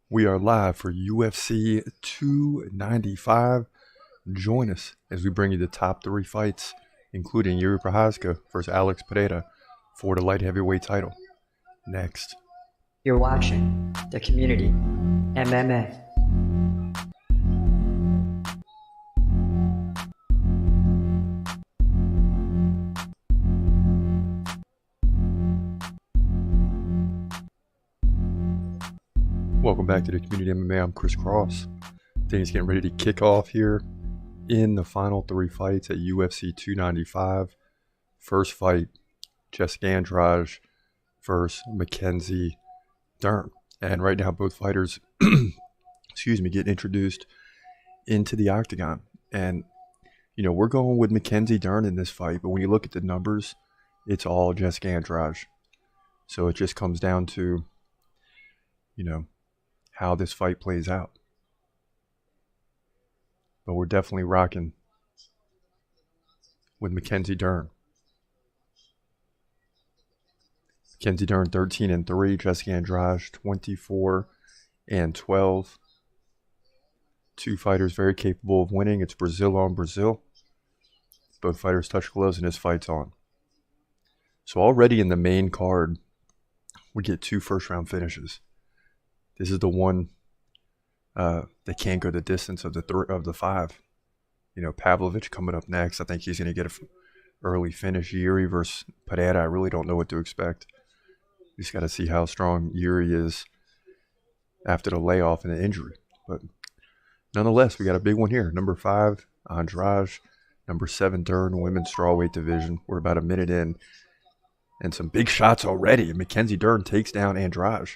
We are live for UFC 295. Join us as we bring you the top 3 fights, including Jiri Prochazka versus Alex Pereira for the light heavyweight title. Next. You're watching the Community MMA. Welcome back to the Community MMA. I'm Chris Cross. Things getting ready to kick off here in the final 3 fights at UFC 295. First fight, Jessica Andrade versus Mackenzie Dern. And right now both fighters get introduced into the octagon. And, we're going with Mackenzie Dern in this fight, but when you look at the numbers, it's all Jessica Andrade. So it just comes down to, how this fight plays out. But we're definitely rocking with Mackenzie Dern. Mackenzie Dern 13-3, Jessica Andrade 24-12. Two fighters very capable of winning. It's Brazil on Brazil. Both fighters touch gloves and this fight's on. So already in the main card, we get 2 first-round finishes. This is the one that can't go the distance of the 5. Pavlovich coming up next. I think he's going to get an early finish. Jiri versus Pereira, I really don't know what to expect. We just got to see how strong Jiri is after the layoff and the injury. But nonetheless, we got a big one here. Number 5, Andrade. Number 7, Dern, women's strawweight division. We're about a minute in. And some big shots already. And Mackenzie Dern takes down Andrade.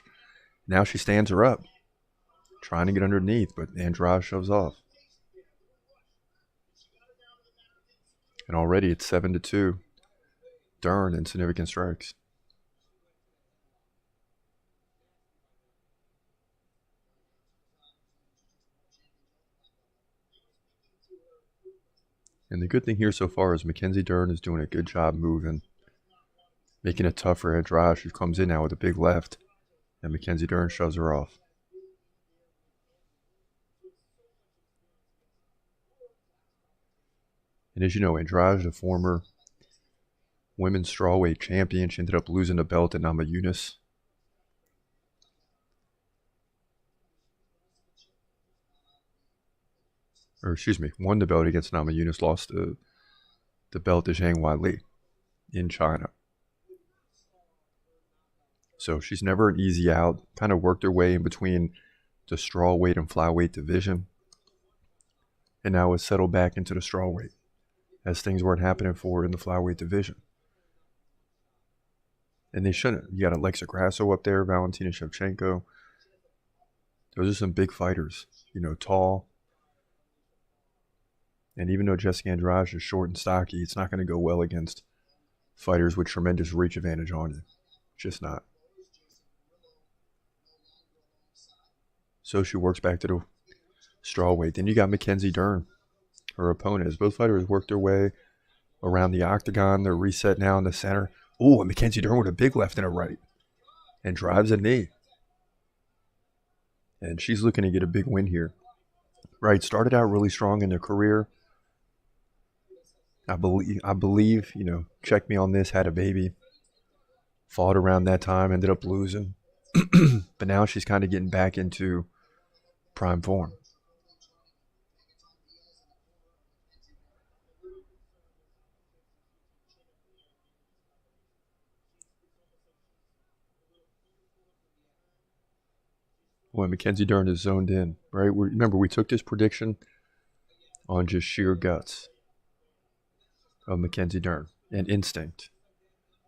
Now she stands her up. Trying to get underneath, but Andrade shoves off. And already it's 7-2. Dern in significant strikes. And the good thing here so far is Mackenzie Dern is doing a good job moving, making it tough for Andrade, who comes in now with a big left, and Mackenzie Dern shoves her off. And as you know, Andrade, a former women's strawweight champion, she ended up losing the belt at Namajunas. Won the belt against Namajunas, lost the belt to Zhang Weili in China. So she's never an easy out. Kind of worked her way in between the strawweight and flyweight division. And now has settled back into the strawweight, as things weren't happening for her in the flyweight division. And they shouldn't. You got Alexa Grasso up there, Valentina Shevchenko. Those are some big fighters, tall. And even though Jessica Andrade is short and stocky, it's not going to go well against fighters with tremendous reach advantage on you. It's just not. So she works back to the strawweight. Then you got Mackenzie Dern, her opponent. As both fighters work their way around the octagon, they're reset now in the center. Oh, and Mackenzie Dern with a big left and a right. And drives a knee. And she's looking to get a big win here. Right, started out really strong in their career. I believe, check me on this, had a baby. Fought around that time, ended up losing. But now she's kind of getting back into prime form. When Mackenzie Dern is zoned in, right? Remember, we took this prediction on just sheer guts of Mackenzie Dern and instinct,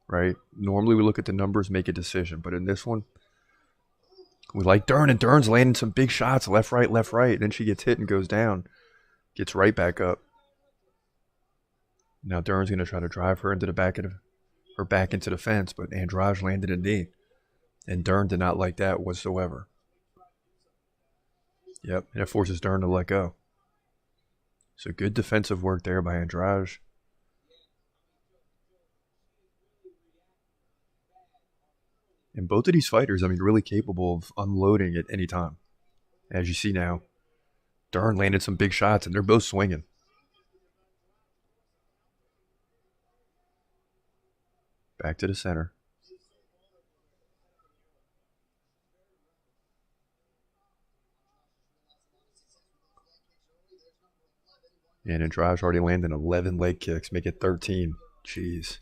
right? Normally we look at the numbers, make a decision. But in this one, we like Dern, and Dern's landing some big shots, left, right. And then she gets hit and goes down, gets right back up. Now Dern's going to try to drive her into the back into the fence, but Andrade landed a knee. And Dern did not like that whatsoever. Yep, and it forces Dern to let go. So good defensive work there by Andrade. And both of these fighters, really capable of unloading at any time. As you see now, Dern landed some big shots, and they're both swinging. Back to the center. And Andrade already landed 11 leg kicks, make it 13. Jeez.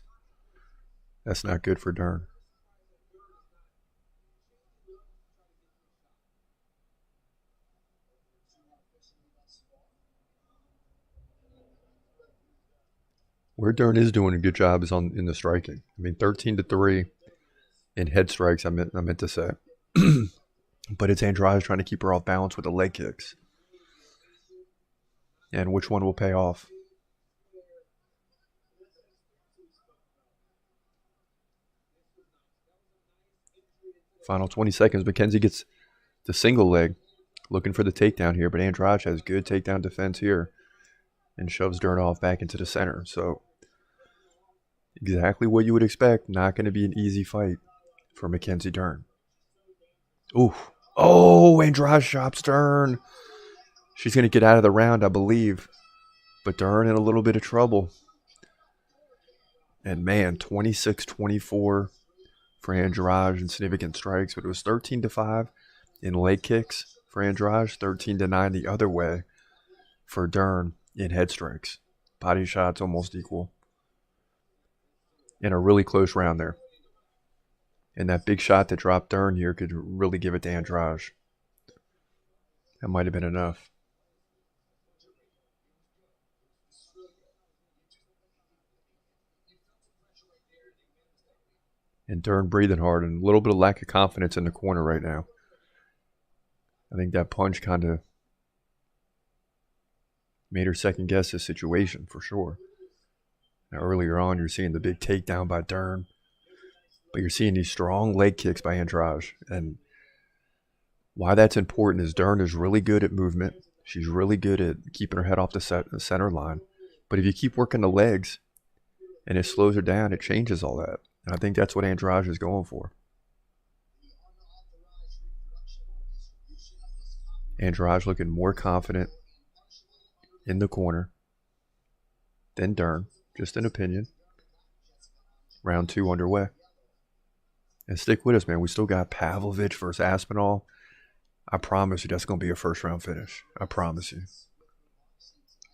That's not good for Dern. Where Dern is doing a good job is in the striking. I mean, 13-3 in head strikes, I meant to say. But it's Andrade trying to keep her off balance with the leg kicks. And which one will pay off? Final 20 seconds. Mackenzie gets the single leg, looking for the takedown here, but Andrade has good takedown defense here and shoves Dern off back into the center. So exactly what you would expect. Not going to be an easy fight for Mackenzie Dern. Ooh. Oh, Andrade chops Dern. She's going to get out of the round, I believe. But Dern in a little bit of trouble. And man, 26-24 for Andrade in significant strikes. But it was 13-5 in leg kicks for Andrade. 13-9 the other way for Dern in head strikes. Body shots almost equal. In a really close round there. And that big shot that dropped Dern here could really give it to Andrade. That might have been enough. And Dern breathing hard and a little bit of lack of confidence in the corner right now. I think that punch kind of made her second guess the situation for sure. Now earlier on, you're seeing the big takedown by Dern. But you're seeing these strong leg kicks by Andrade. And why that's important is Dern is really good at movement. She's really good at keeping her head off the center line. But if you keep working the legs and it slows her down, it changes all that. And I think that's what Andrade is going for. Andrade looking more confident in the corner than Dern. Just an opinion. Round 2 underway. And stick with us, man. We still got Pavlovich versus Aspinall. I promise you that's going to be a first-round finish. I promise you.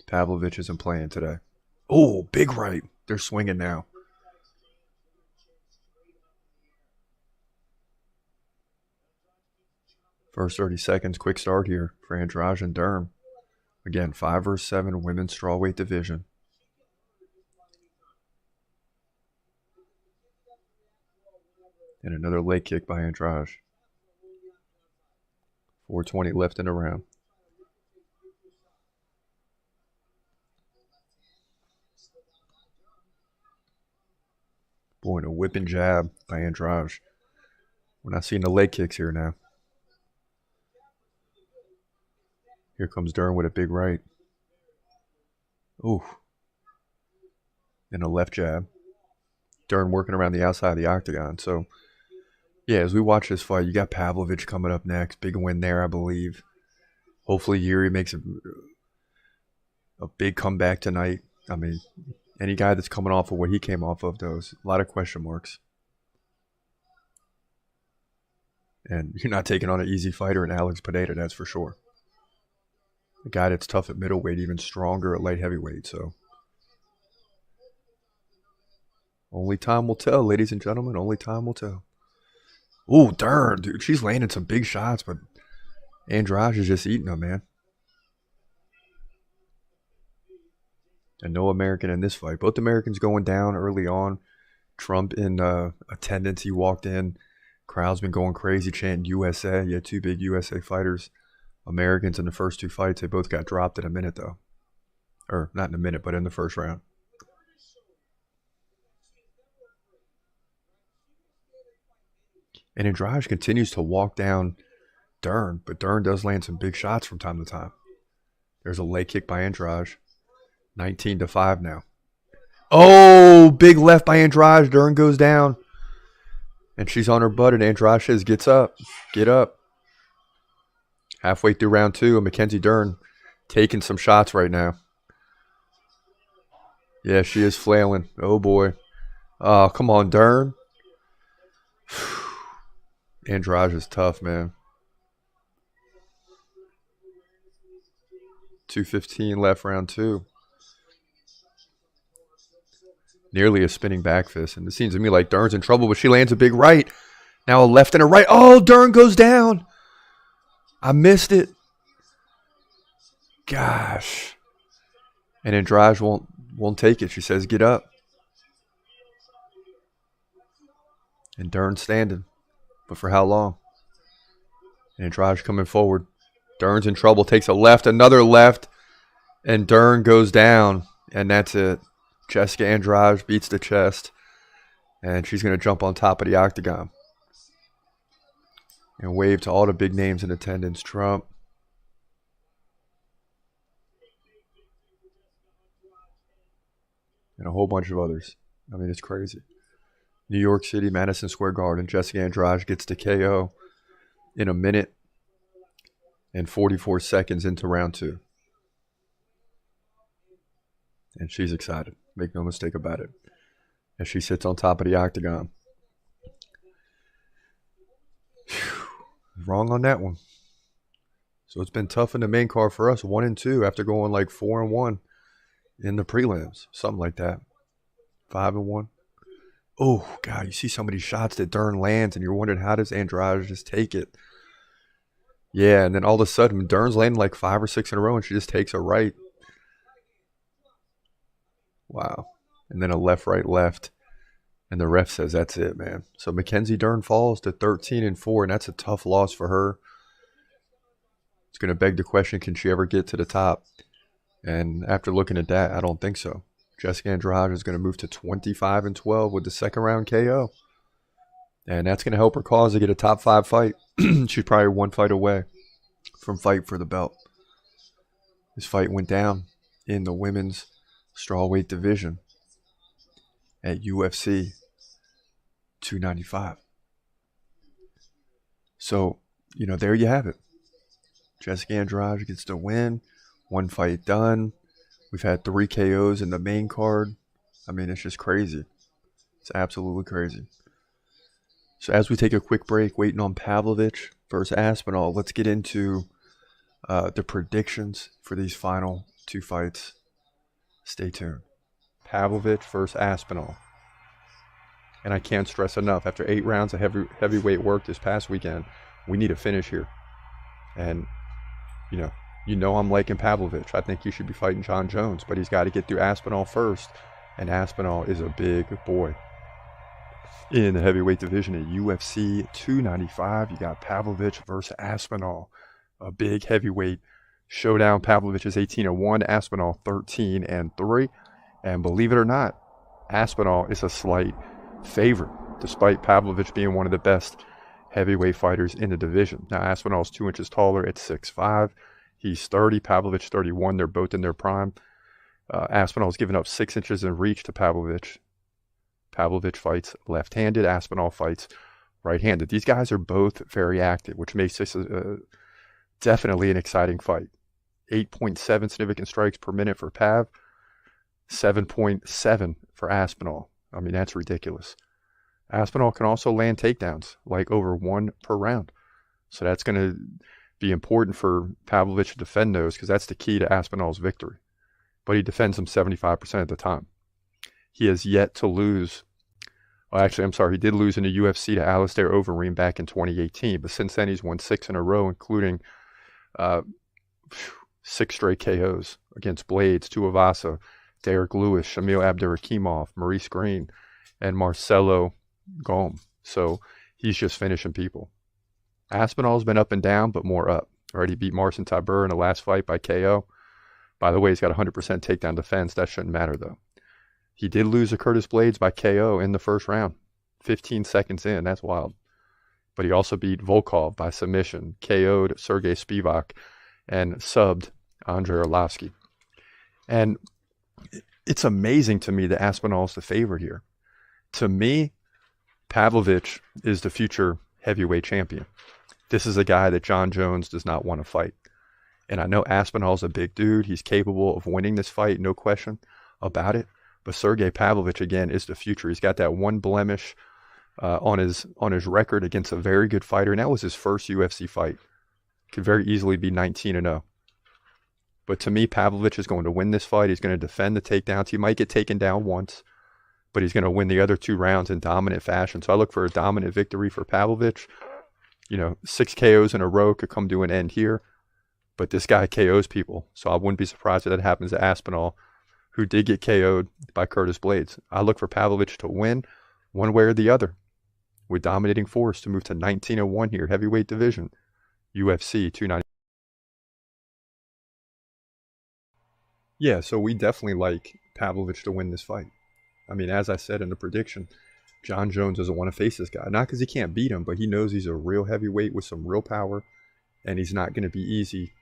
Pavlovich isn't playing today. Oh, big right. They're swinging now. First 30 seconds, quick start here for Andrade and Dern. Again, 5 versus 7 women's strawweight division. And another leg kick by Andrade. 4:20 left in the round. Boy, and a whipping jab by Andrade. We're not seeing the leg kicks here now. Here comes Dern with a big right. Ooh. And a left jab. Dern working around the outside of the octagon. So, yeah, as we watch this fight, you got Pavlovich coming up next. Big win there, I believe. Hopefully Jiri makes a big comeback tonight. I mean, any guy that's coming off of what he came off of, though, is a lot of question marks. And you're not taking on an easy fighter in Alex Pereira, that's for sure. A guy that's tough at middleweight, even stronger at light heavyweight. So only time will tell, ladies and gentlemen. Only time will tell. Ooh, Dern, dude. She's landing some big shots, but Andrade is just eating them, man. And no American in this fight. Both Americans going down early on. Trump in attendance. He walked in. Crowd's been going crazy, chanting USA. You had 2 big USA fighters. Americans in the first 2 fights. They both got dropped in a minute, though. Or not in a minute, but in the first round. And Andrade continues to walk down Dern, but Dern does land some big shots from time to time. There's a leg kick by Andrade. 19-5 now. Oh, big left by Andrade. Dern goes down. And she's on her butt, and Andrade says, "Gets up. Get up." Halfway through round 2, and Mackenzie Dern taking some shots right now. Yeah, she is flailing. Oh, boy. Oh, come on, Dern. Andrade is tough, man. 2:15 left, round 2. Nearly a spinning back fist. And it seems to me like Dern's in trouble, but she lands a big right. Now a left and a right. Oh, Dern goes down. I missed it. Gosh. And Andrade won't take it. She says, get up. And Dern's standing. But for how long? And Andrade coming forward. Dern's in trouble. Takes a left, another left. And Dern goes down. And that's it. Jessica Andrade beats the chest. And she's going to jump on top of the octagon. And wave to all the big names in attendance. Trump. And a whole bunch of others. I mean, it's crazy. New York City, Madison Square Garden. Jessica Andrade gets the KO in 1 minute and 44 seconds into round 2. And she's excited. Make no mistake about it. As she sits on top of the octagon. Whew. Wrong on that one. So it's been tough in the main card for us. 1-2 after going like 4-1 in the prelims. Something like that. 5-1. Oh, God, you see some of these shots that Dern lands, and you're wondering, how does Andrade just take it? Yeah, and then all of a sudden, Dern's landing like 5 or 6 in a row, and she just takes a right. Wow. And then a left, right, left. And the ref says, that's it, man. So Mackenzie Dern falls to 13-4, and that's a tough loss for her. It's going to beg the question, can she ever get to the top? And after looking at that, I don't think so. Jessica Andrade is going to move to 25-12 with the second round KO. And that's going to help her cause to get a top 5 fight. She's probably 1 fight away from fight for the belt. This fight went down in the women's strawweight division at UFC 295. So, there you have it. Jessica Andrade gets the win. 1 fight done. We've had 3 KOs in the main card. I mean, it's just crazy. It's absolutely crazy. So as we take a quick break, waiting on Pavlovich versus Aspinall, let's get into the predictions for these final 2 fights. Stay tuned. Pavlovich versus Aspinall. And I can't stress enough, after 8 rounds of heavyweight work this past weekend, we need a finish here. And, you know I'm liking Pavlovich. I think he should be fighting John Jones, but he's got to get through Aspinall first. And Aspinall is a big boy. In the heavyweight division at UFC 295, you got Pavlovich versus Aspinall. A big heavyweight showdown. Pavlovich is 18-1, Aspinall 13-3. And believe it or not, Aspinall is a slight favorite, despite Pavlovich being one of the best heavyweight fighters in the division. Now, Aspinall is 2 inches taller at 6'5". He's 30, Pavlovich 31. They're both in their prime. Aspinall's given up 6 inches in reach to Pavlovich. Pavlovich fights left-handed. Aspinall fights right-handed. These guys are both very active, which makes this definitely an exciting fight. 8.7 significant strikes per minute for Pav. 7.7 for Aspinall. I mean, that's ridiculous. Aspinall can also land takedowns, like over 1 per round. So that's going to be important for Pavlovich to defend those, because that's the key to Aspinall's victory. But he defends them 75% of the time. He has yet to lose. Well, actually, I'm sorry. He did lose in the UFC to Alistair Overeem back in 2018. But since then, he's won 6 in a row, including 6 straight KOs against Blades, Tuivasa, Derek Lewis, Shamil Abdurakhimov, Maurice Green, and Marcelo Gom. So he's just finishing people. Aspinall's been up and down, but more up. Already beat Marcin Tybura in the last fight by KO. By the way, he's got 100% takedown defense. That shouldn't matter, though. He did lose to Curtis Blades by KO in the first round. 15 seconds in. That's wild. But he also beat Volkov by submission, KO'd Sergey Spivak, and subbed Andrei Arlovsky. And it's amazing to me that Aspinall's the favorite here. To me, Pavlovich is the future heavyweight champion. This is a guy that John Jones does not want to fight. And I know Aspinall's a big dude. He's capable of winning this fight, no question about it. But Sergey Pavlovich, again, is the future. He's got that one blemish on his record against a very good fighter, and that was his first UFC fight. Could very easily be 19-0. But to me, Pavlovich is going to win this fight. He's going to defend the takedowns. He might get taken down once, but he's going to win the other 2 rounds in dominant fashion. So I look for a dominant victory for Pavlovich. 6 KOs in a row could come to an end here. But this guy KOs people, so I wouldn't be surprised if that happens to Aspinall, who did get KO'd by Curtis Blades. I look for Pavlovich to win one way or the other with dominating force to move to 19-1 here, heavyweight division, UFC 290. Yeah, so we definitely like Pavlovich to win this fight. I mean, as I said in the prediction, John Jones doesn't want to face this guy. Not because he can't beat him, but he knows he's a real heavyweight with some real power, and he's not going to be easy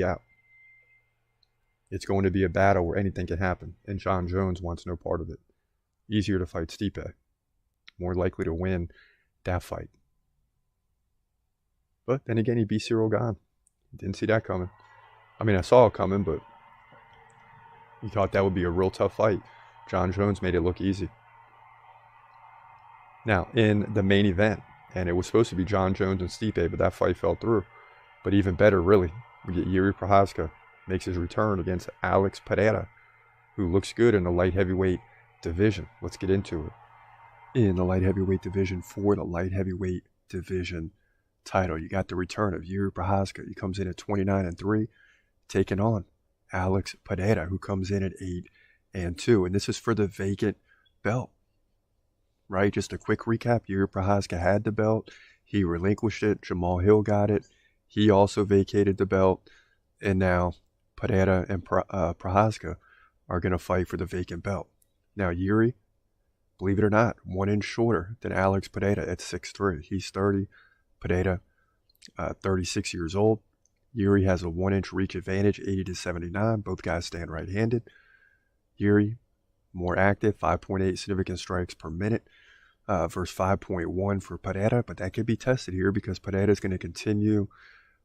out. It's going to be a battle where anything can happen, and John Jones wants no part of it. Easier to fight Stipe. More likely to win that fight. But then again, he beat Cyril Gane. Didn't see that coming. I mean, I saw it coming, but he thought that would be a real tough fight. John Jones made it look easy. Now, in the main event, and it was supposed to be John Jones and Stipe, but that fight fell through. But even better, really, we get Jiri Prochazka makes his return against Alex Pereira, who looks good in the light heavyweight division. Let's get into it. In the light heavyweight division, for the light heavyweight division title, you got the return of Jiri Prochazka. He comes in at 29-3, taking on Alex Pereira, who comes in at 8-2. And this is for the vacant belt. Right, just a quick recap. Jiri Prochazka had the belt. He relinquished it. Jamal Hill got it. He also vacated the belt. And now Pereira and Prochazka are going to fight for the vacant belt. Now, Jiri, believe it or not, 1 inch shorter than Alex Pereira at 6'3". He's 30. Pereira, 36 years old. Jiri has a 1 inch reach advantage, 80-79. Both guys stand right-handed. Jiri, more active, 5.8 significant strikes per minute versus 5.1 for Pereira. But that could be tested here because Pereira is going to continue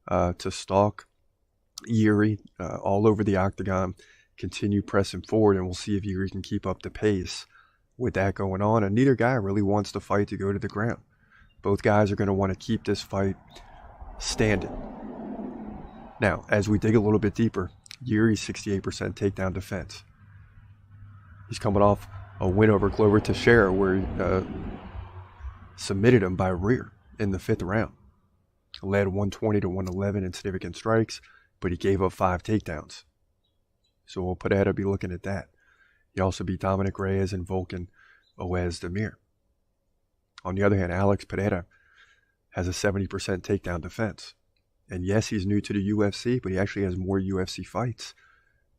to stalk Jiri all over the octagon, continue pressing forward, and we'll see if Jiri can keep up the pace with that going on. And neither guy really wants the fight to go to the ground. Both guys are going to want to keep this fight standing. Now, as we dig a little bit deeper, Jiri's 68% takedown defense. He's coming off a win over Glover Teixeira where he submitted him by rear in the 5th round. Led 120-111 in significant strikes, but he gave up 5 takedowns. So we'll Pereira be looking at that. He also beat Dominic Reyes and Volkan Oezdemir. On the other hand, Alex Pereira has a 70% takedown defense. And yes, he's new to the UFC, but he actually has more UFC fights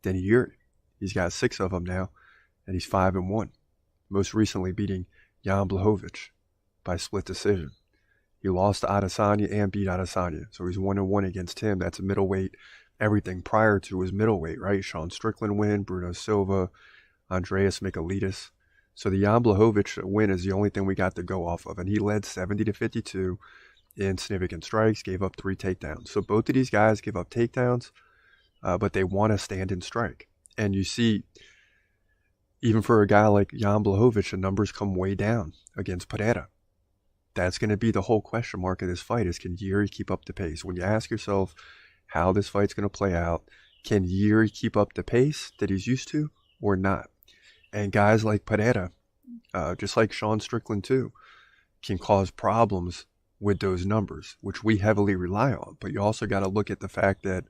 than Jiri. He's got 6 of them now, and he's 5-1. Most recently beating Jan Blachowicz by split decision. He lost to Adesanya and beat Adesanya. So he's 1-1 against him. That's a middleweight. Everything prior to his middleweight, right? Sean Strickland win, Bruno Silva, Andreas Michailidis. So the Jan Blachowicz win is the only thing we got to go off of. And he led 70-52 in significant strikes, gave up 3 takedowns. So both of these guys give up takedowns, but they want to stand and strike. And you see, even for a guy like Jan Blachowicz, the numbers come way down against Pereira. That's going to be the whole question mark of this fight is, can Jiri keep up the pace? When you ask yourself how this fight's going to play out, can Jiri keep up the pace that he's used to or not? And guys like Pereira, just like Sean Strickland too, can cause problems with those numbers, which we heavily rely on. But you also got to look at the fact that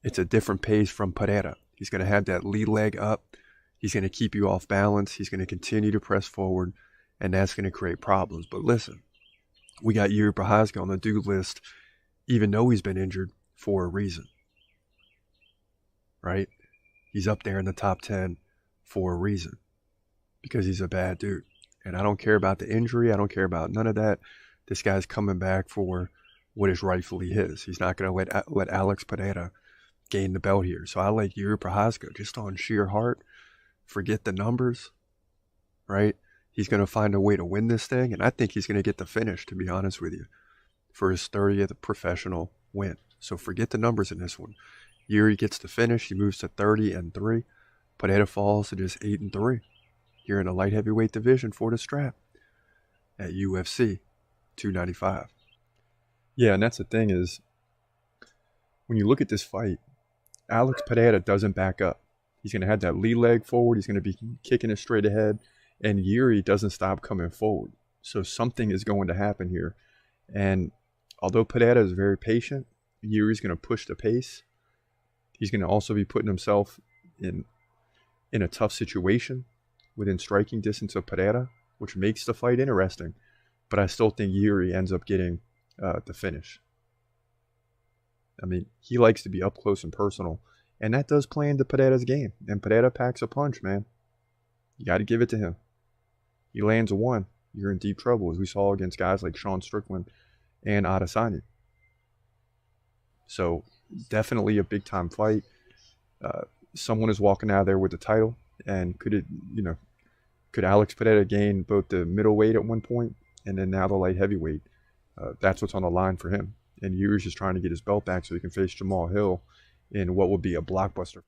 it's a different pace from Pereira. He's going to have that lead leg up. He's going to keep you off balance. He's going to continue to press forward, and that's going to create problems. But listen, we got Jiri Prochazka on the do list, even though he's been injured, for a reason. Right? He's up there in the top 10 for a reason. Because he's a bad dude. And I don't care about the injury. I don't care about none of that. This guy's coming back for what is rightfully his. He's not going to let Alex Pereira gain the belt here. So I like Jiri Prochazka just on sheer heart. Forget the numbers, right? He's going to find a way to win this thing, and I think he's going to get the finish, to be honest with you. for his 30th professional win. So forget the numbers in this one. Jiri gets the finish. He moves to 30-3. Pereira falls to just 8-3. Here in the light heavyweight division for the strap at UFC 295. Yeah, and that's the thing is, when you look at this fight, Alex Pereira doesn't back up. He's going to have that lead leg forward. He's going to be kicking it straight ahead. And Jiri doesn't stop coming forward. So something is going to happen here. And although Pereira is very patient, Jiri's going to push the pace. He's going to also be putting himself in a tough situation within striking distance of Pereira, which makes the fight interesting. But I still think Jiri ends up getting the finish. I mean, he likes to be up close and personal. And that does play into Pereira's game. And Pereira packs a punch, man. You got to give it to him. He lands one, you're in deep trouble, as we saw against guys like Sean Strickland and Adesanya. So definitely a big-time fight. Someone is walking out of there with the title. And could Alex Pereira gain both the middleweight at one point and then now the light heavyweight? That's what's on the line for him. And Jiri's just trying to get his belt back so he can face Jamal Hill in what will be a blockbuster.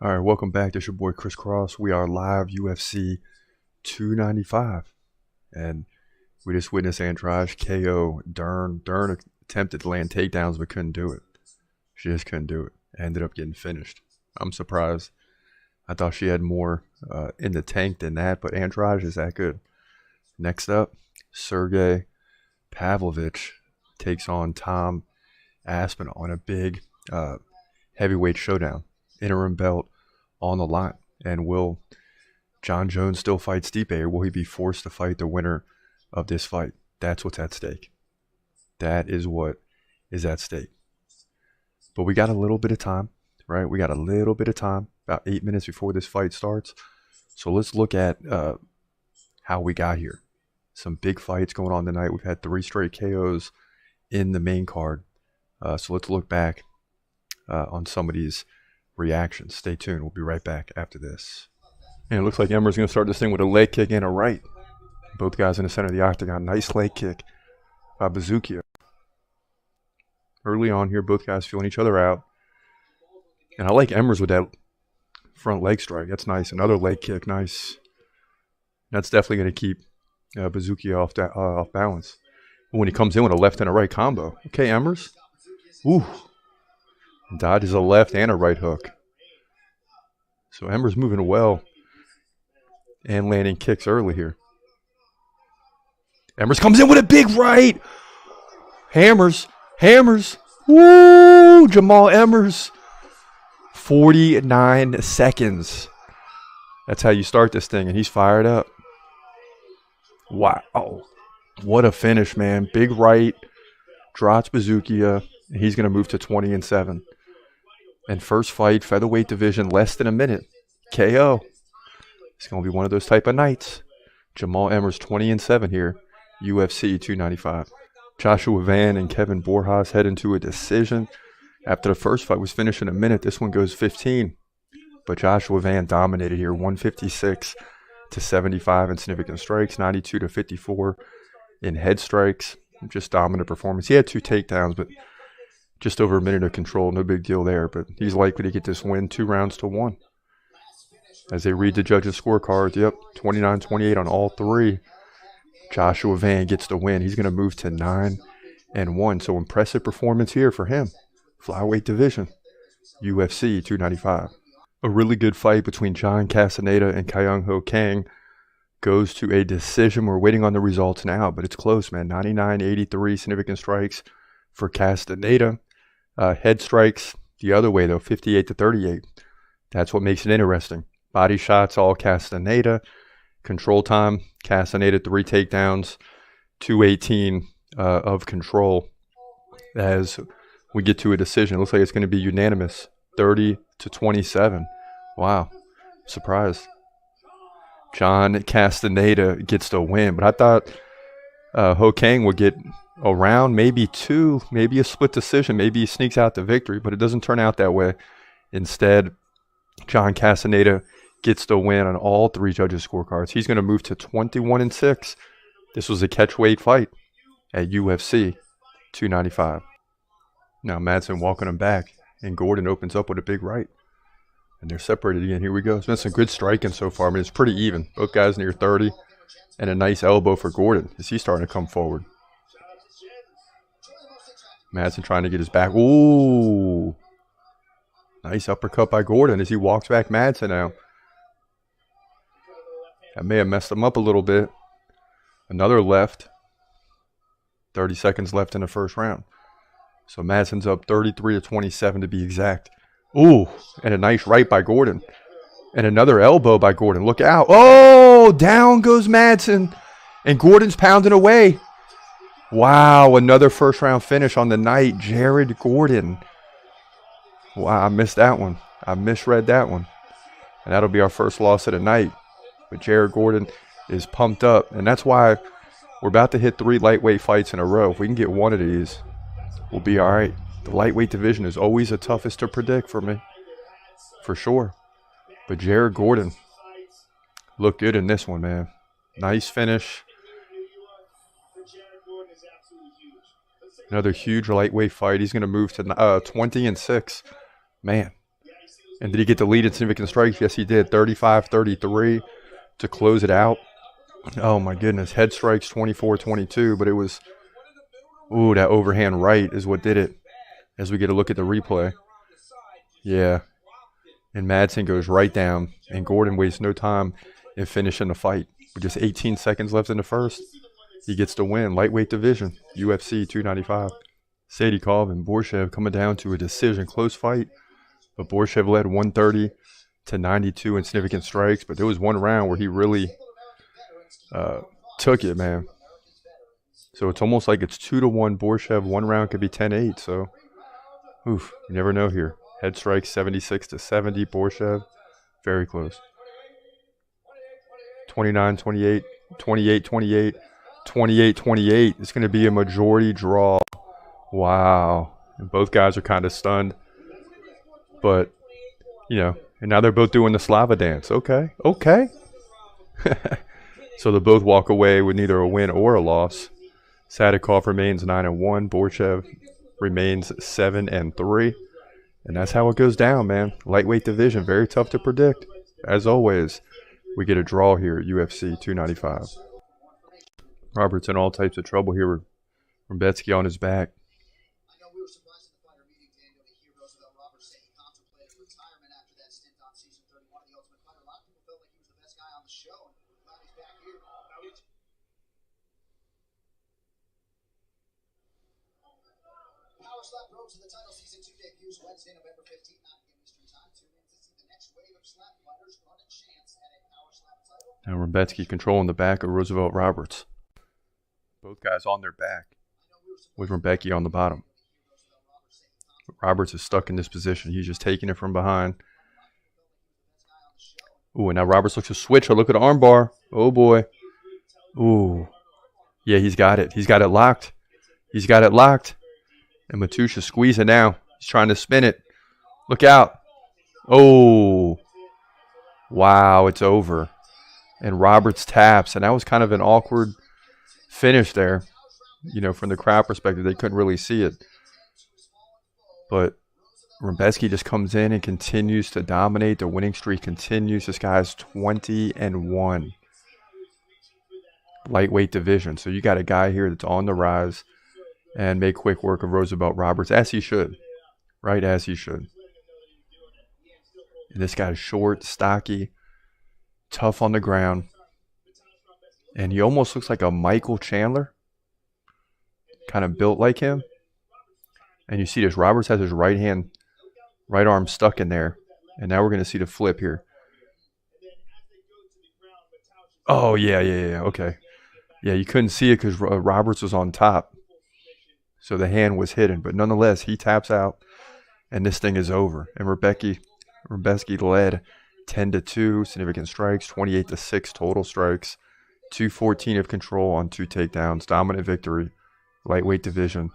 All right, welcome back. This is your boy Chris Cross. We are live UFC 295. And we just witnessed Andrade KO Dern. Dern attempted to land takedowns but couldn't do it. She just couldn't do it. Ended up getting finished. I'm surprised. I thought she had more in the tank than that, but Andrade is that good. Next up, Sergey Pavlovich takes on Tom Aspinall in a big heavyweight showdown. Interim belt on the line. And will John Jones still fight Stipe, or will he be forced to fight the winner of this fight? That's what's at stake. That is what is at stake. But we got a little bit of time, right? We got a little bit of time, about 8 minutes before this fight starts. So let's look at how we got here. Some big fights going on tonight. We've had 3 straight KOs in the main card. So let's look back on some of these reactions. Stay tuned. We'll be right back after this. And it looks like Emmer's going to start this thing with a leg kick and a right. Both guys in the center of the octagon. Nice leg kick by Bazookia. Early on here, both guys feeling each other out. And I like Emmers with that front leg strike. That's nice. Another leg kick. Nice. That's definitely going to keep Bazookia off balance. When he comes in with a left and a right combo. Okay, Emmers. Ooh. Dodges a left and a right hook. So Emmers moving well. And landing kicks early here. Emmers comes in with a big right. Hammers. Woo! Jamal Emmers. 49 seconds. That's how you start this thing, and he's fired up. Wow. What a finish, man. Big right. Drops Bazookia. And he's going to move to 20-7. And first fight, featherweight division, less than a minute. KO. It's going to be one of those type of nights. Jamal Emmers 20-7 here. UFC 295. Joshua Van and Kevin Borjas head into a decision. After the first fight was finished in a minute, this one goes 15. But Joshua Van dominated here, 156-75 in significant strikes, 92-54 in head strikes. Just dominant performance. He had 2 takedowns, but just over a minute of control. No big deal there, but he's likely to get this win 2-1. As they read the judges' scorecards, yep, 29-28 on all 3. Joshua Van gets the win. He's going to move to 9-1. So impressive performance here for him. Flyweight division, UFC 295. A really good fight between John Castaneda and Kyung Ho Kang goes to a decision. We're waiting on the results now, but it's close, man. 99-83 significant strikes for Castaneda. Head strikes the other way, though, 58-38. That's what makes it interesting. Body shots, all Castaneda. Control time, Castaneda 3 takedowns, 218 of control. As we get to a decision, it looks like it's going to be unanimous, 30-27. Wow, surprised. John Castaneda gets the win, but I thought Ho Kang would get a round, maybe 2, maybe a split decision, maybe he sneaks out the victory, but it doesn't turn out that way. Instead, John Castaneda gets the win on all 3 judges' scorecards. He's going to move to 21-6. This was a catchweight fight at UFC 295. Now Madsen walking him back, and Gordon opens up with a big right. And they're separated again. Here we go. It's been some good striking so far. I mean, it's pretty even. Both guys near 30. And a nice elbow for Gordon as he's starting to come forward. Madsen trying to get his back. Ooh. Nice uppercut by Gordon as he walks back Madsen now. That may have messed him up a little bit. Another left. 30 seconds left in the first round. So Madsen's up 33-27 to be exact. Ooh, and a nice right by Gordon. And another elbow by Gordon. Look out. Oh, down goes Madsen. And Gordon's pounding away. Wow, another first round finish on the night. Jared Gordon. Wow, I missed that one. I misread that one. And that'll be our first loss of the night. But Jared Gordon is pumped up. And that's why we're about to hit 3 lightweight fights in a row. If we can get one of these, we'll be all right. The lightweight division is always the toughest to predict for me. For sure. But Jared Gordon looked good in this one, man. Nice finish. Another huge lightweight fight. He's going to move to 20-6. Man. And did he get the lead in significant strikes? Yes, he did. 35-33 to close it out. Oh, my goodness. Head strikes 24-22, but it was, ooh, that overhand right is what did it. As we get a look at the replay. Yeah. And Madsen goes right down. And Gordon wastes no time in finishing the fight. With just 18 seconds left in the first, he gets the win. Lightweight division, UFC 295. Sadikov and Borshev coming down to a decision. Close fight. But Borshev led 130-92 in significant strikes. But there was one round where he really took it, man. So it's almost like it's 2-1 Borshev. One round could be 10-8. So, oof, you never know here. Head strike 76-70 Borshev. Very close. 29-28, 28-28, 28-28. It's going to be a majority draw. Wow. And both guys are kind of stunned. But, you know, and now they're both doing the Slava dance. Okay. Okay. So they both walk away with neither a win or a loss. Sadikov remains 9-1. Borshev remains 7-3. And that's how it goes down, man. Lightweight division, very tough to predict. As always, we get a draw here at UFC 295. Robert's in all types of trouble here with Rumbetsky on his back. Slap Road to the title season 2 debuts Wednesday, November 15th, 9 p.m. Eastern Time. Tune in to see the next wave of slap fighters run a chance at a power slap title. Now Rumbetsky controlling the back of Roosevelt Roberts. Both guys on their back with Rumbetsky on the bottom. Roberts is stuck in this position. He's just taking it from behind. Ooh, and now Roberts looks to switch. Oh, look at the armbar. Oh, boy. Ooh. Yeah, he's got it. He's got it locked. He's got it locked. And Matusha squeezing now. He's trying to spin it. Look out. Oh. Wow, it's over. And Roberts taps. And that was kind of an awkward finish there. You know, from the crowd perspective, they couldn't really see it. But Rumbetsky just comes in and continues to dominate. The winning streak continues. This guy's 20-1. Lightweight division. So you got a guy here that's on the rise. And make quick work of Roosevelt Roberts, as he should. Right, as he should. And this guy's short, stocky, tough on the ground. And he almost looks like a Michael Chandler. Kind of built like him. And you see this. Roberts has his right arm stuck in there. And now we're going to see the flip here. Oh, yeah. Okay. Yeah, you couldn't see it because Roberts was on top. So the hand was hidden. But nonetheless, he taps out. And this thing is over. And Rumbetsky led 10-2. Significant strikes. 28-6 total strikes. 214 of control on 2 takedowns. Dominant victory. Lightweight division.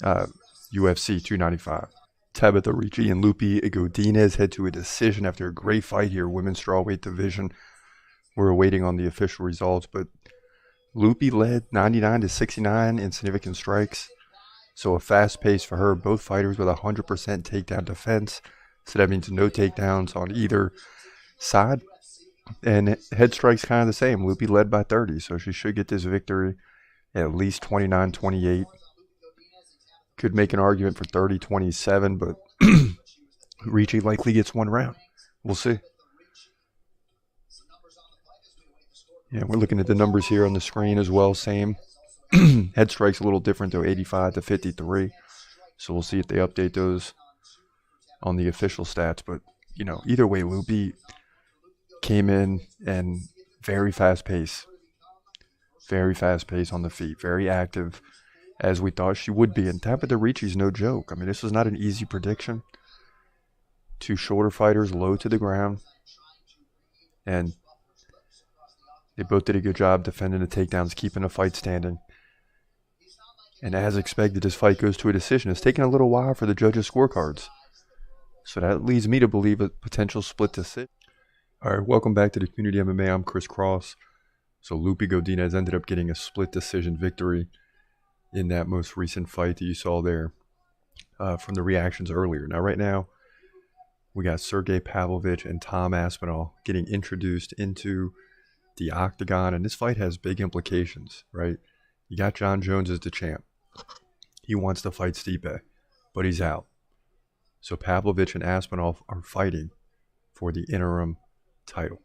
UFC 295. Tabitha Ricci and Lupi Godinez head to a decision after a great fight here. Women's strawweight division. We're waiting on the official results, but Lupi led 99-69 in significant strikes. So a fast pace for her. Both fighters with 100% takedown defense. So that means no takedowns on either side. And head strike's kind of the same. Loopy led by 30, so she should get this victory at least 29-28. Could make an argument for 30-27, but Ricci likely gets one round. We'll see. Yeah, we're looking at the numbers here on the screen as well. Same. Head strike's a little different, though, 85-53. So we'll see if they update those on the official stats. But, you know, either way, Loopy came in and very fast pace. Very fast pace on the feet. Very active, as we thought she would be. And Tabitha Ricci's no joke. I mean, this was not an easy prediction. Two shorter fighters, low to the ground. And they both did a good job defending the takedowns, keeping the fight standing. And as expected, this fight goes to a decision. It's taken a little while for the judges' scorecards. So that leads me to believe a potential split decision. All right, welcome back to the Community MMA. I'm Chris Cross. So Lupi Godinez ended up getting a split decision victory in that most recent fight that you saw there from the reactions earlier. Now, right now, we got Sergey Pavlovich and Tom Aspinall getting introduced into the octagon, and this fight has big implications, right? You got John Jones as the champ. He wants to fight Stipe, but he's out. So Pavlovich and Aspinall are fighting for the interim title.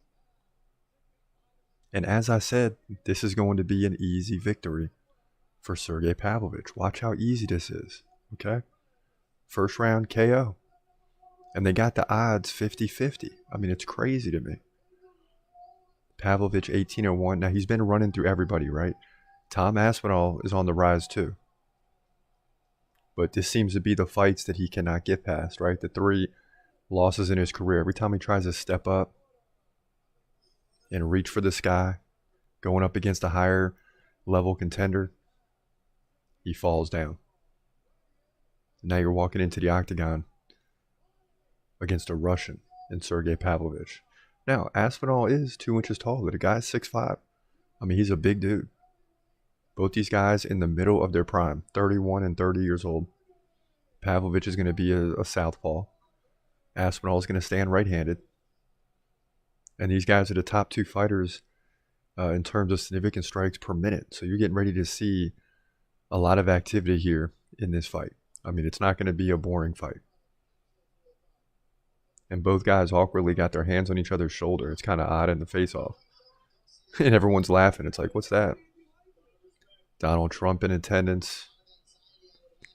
And as I said, this is going to be an easy victory for Sergey Pavlovich. Watch how easy this is, okay? First round KO. And they got the odds 50-50. I mean, it's crazy to me. Pavlovich 18-1. Now, he's been running through everybody, right? Tom Aspinall is on the rise too. But this seems to be the fights that he cannot get past, right? The 3 losses in his career. Every time he tries to step up and reach for the sky, going up against a higher level contender, he falls down. Now you're walking into the octagon against a Russian in Sergey Pavlovich. Now, Aspinall is 2 inches taller. The guy's 6'5". I mean, he's a big dude. Both these guys in the middle of their prime, 31 and 30 years old. Pavlovich is going to be a southpaw. Aspinall is going to stand right-handed. And these guys are the top 2 fighters in terms of significant strikes per minute. So you're getting ready to see a lot of activity here in this fight. I mean, it's not going to be a boring fight. And both guys awkwardly got their hands on each other's shoulder. It's kind of odd in the face-off. And everyone's laughing. It's like, what's that? Donald Trump in attendance.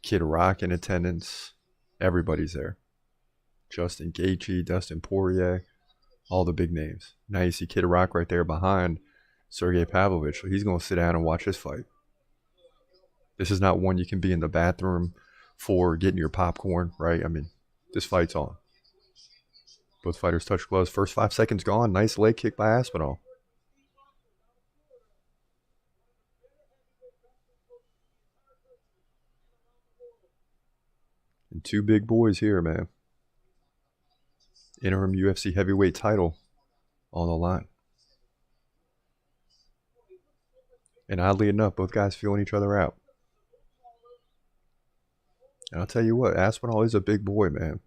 Kid Rock in attendance. Everybody's there. Justin Gaethje, Dustin Poirier. All the big names. Now you see Kid Rock right there behind Sergey Pavlovich. So he's going to sit down and watch this fight. This is not one you can be in the bathroom for getting your popcorn, right? I mean, this fight's on. Both fighters touch gloves. First 5 seconds gone. Nice leg kick by Aspinall. And 2 big boys here, man. Interim UFC heavyweight title on the line. And oddly enough, both guys feeling each other out. And I'll tell you what, Aspinall is a big boy, man.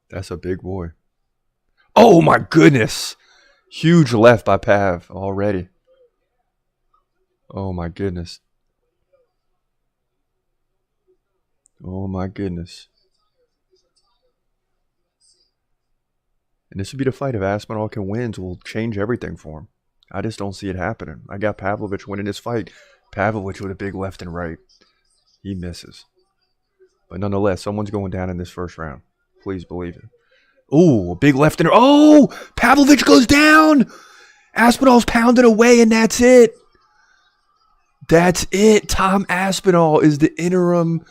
That's a big boy. Oh, my goodness. Huge left by Pav already. Oh, my goodness. Oh, my goodness. And this would be the fight. If Aspinall can win, will change everything for him. I just don't see it happening. I got Pavlovich winning this fight. Pavlovich with a big left and right. He misses. But nonetheless, someone's going down in this first round. Please believe it. Ooh, a big left and right. Oh, Pavlovich goes down. Aspinall's pounding away, and that's it. That's it. Tom Aspinall is the interim